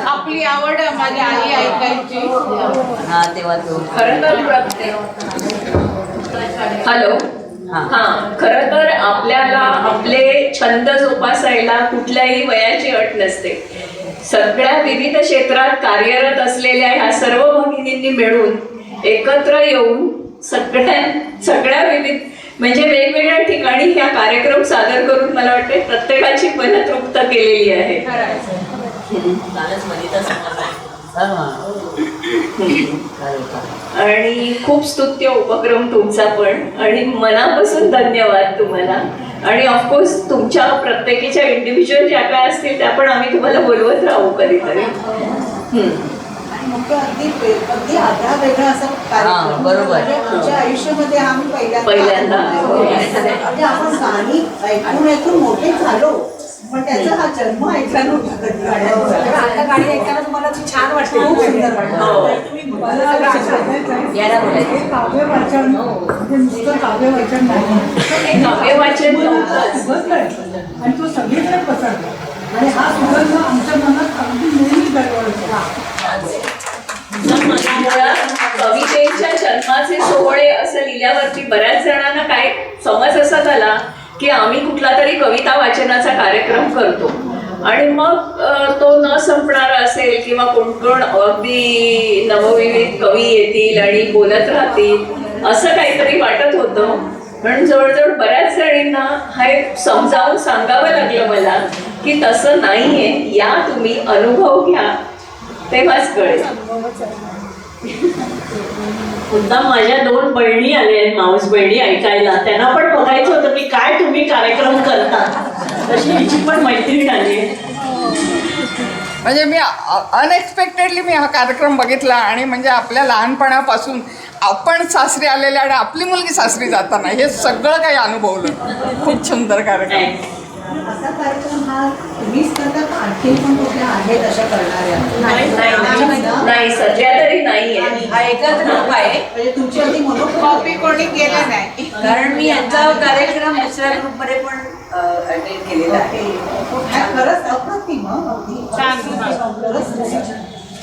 आपली आवड माझी आई ऐकायची. हा तेव्हा तो खरं तर हॅलो हा खरं तर आपल्याला आपले छंद जोपासायला कुठल्याही वयाची अट नसते. सगळ्या विविध क्षेत्रात कार्यरत असलेल्या ह्या सर्व भगिनींनी मिळून एकत्र येऊन सगळ्या विविध म्हणजे वेगवेगळ्या ठिकाणी ह्या कार्यक्रम सादर करून मला वाटते प्रत्येकाची मन तृप्त केलेली आहे. कालच मनीता आणि खूप स्तुत्य उपक्रम तुमचा पण, आणि मनापासून धन्यवाद तुम्हाला. आणि ऑफकोर्स तुमच्या प्रत्येकीच्या इंडिव्हिज्युअल ज्या काय असतील त्या पण आम्ही तुम्हाला बोलवत राहू कधीतरी. अगदी आगळा वेगळा असं कार्यक्रम. बरोबर. तुमच्या आयुष्यामध्ये आम्ही पहिल्यांदा. म्हणजे आपण गाणी ऐकून मोठे झालो, पण त्याचा हा जन्म ऐकला नव्हता. आता गाणी ऐकायला तुम्हाला छान वाटते, खूप सुंदर वाटतं. यायला बोलायचं. काव्य वाचन म्हणजे नुसतं काव्य वाचन नाही, काव्य वाचन नव्हतंच. आणि तो सगळीकडे पसरला. आणि हा सुगंध आमच्या मनात अगदी नेहमी दरवळतो. मुळात कवितेच्या जन्माचे सोहळे असं लिहिल्यावरती बऱ्याच जणांना काय समज असा झाला की आम्ही कुठला तरी कविता वाचनाचा कार्यक्रम करतो आणि मग तो न संपणारा असेल किंवा कोण कोण अगदी नवविविध कवी येतील आणि बोलत राहतील असं काहीतरी वाटत होतं. म्हणून जवळजवळ बऱ्याच जणींना हे समजावून सांगावं लागलं मला की तसं नाहीये, या तुम्ही अनुभव घ्या तेव्हाच कळेल. पुन्हा माझ्या 2 बहिणी आल्या आहेत, माऊस बहिणी ऐकायला. त्यांना पण बघायचं होतं की काय तुम्ही कार्यक्रम करता. तशी हिची पण मैत्रीण आली. म्हणजे मी अनएक्सपेक्टेडली मी हा कार्यक्रम बघितला आणि म्हणजे आपल्या लहानपणापासून आपण सासरी आलेल्या आणि आपली मुलगी सासरी जाताना हे सगळं काही अनुभवलं. खूप सुंदर कार्यक्रम. असा कार्यक्रम हा तुम्हीच करता का आणखी पण कुठल्या आहेत अशा करणाऱ्या? नाही सध्या तरी नाहीये. हा एकच ग्रुप आहे, म्हणजे तुमची अगदी कॉपी कोणी केलं नाही. कारण मी यांचा कार्यक्रम दुसऱ्या ग्रुपमध्ये पण अटेंड केलेला आहे. खरंच अप्रतिम. अगदी छान.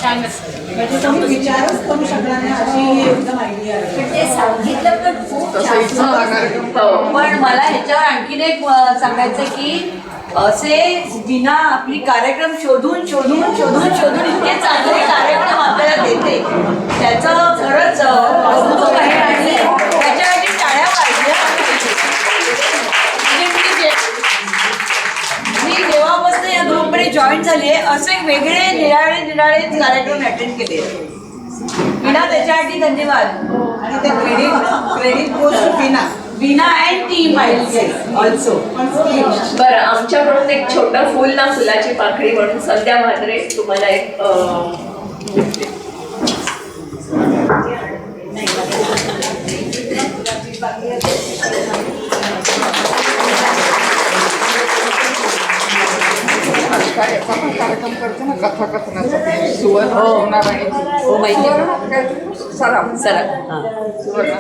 छानच. म्हणजे तुम्ही विचारच करू शकणार नाही अशी एकदम आयडिया आहे. म्हणजे सांगितलं तर खूप तसं छान. इच्छा कार्यक्रम. पण मला ह्याच्यावर आणखीन एक सांगायचं की असे विना आपली कार्यक्रम शोधून शोधून शोधून शोधून इतके चांगले कार्यक्रम आपल्याला देते, त्याचं खरंच कौतुक आहे आणि त्याच्यासाठी टाळ्या पाहिजे. म्हणजे मी जेव्हापासून या ग्रुपमध्ये जॉईन झाली आहे असे वेगळे निराळे कार्यक्रम अटेंड केले. विना त्याच्यासाठी धन्यवाद. आणि ते क्रेडिट गोष्ट विना अँड टीम ऑल्सो. बरं, आमच्याकडून एक छोटं फुल ना फुलाची पाकळी म्हणून संध्या म्हात्रे तुम्हाला एक काय याचा पण कार्यक्रम करतो ना कथाकथनाचा सुवर्ण सराव सर सुवर्ण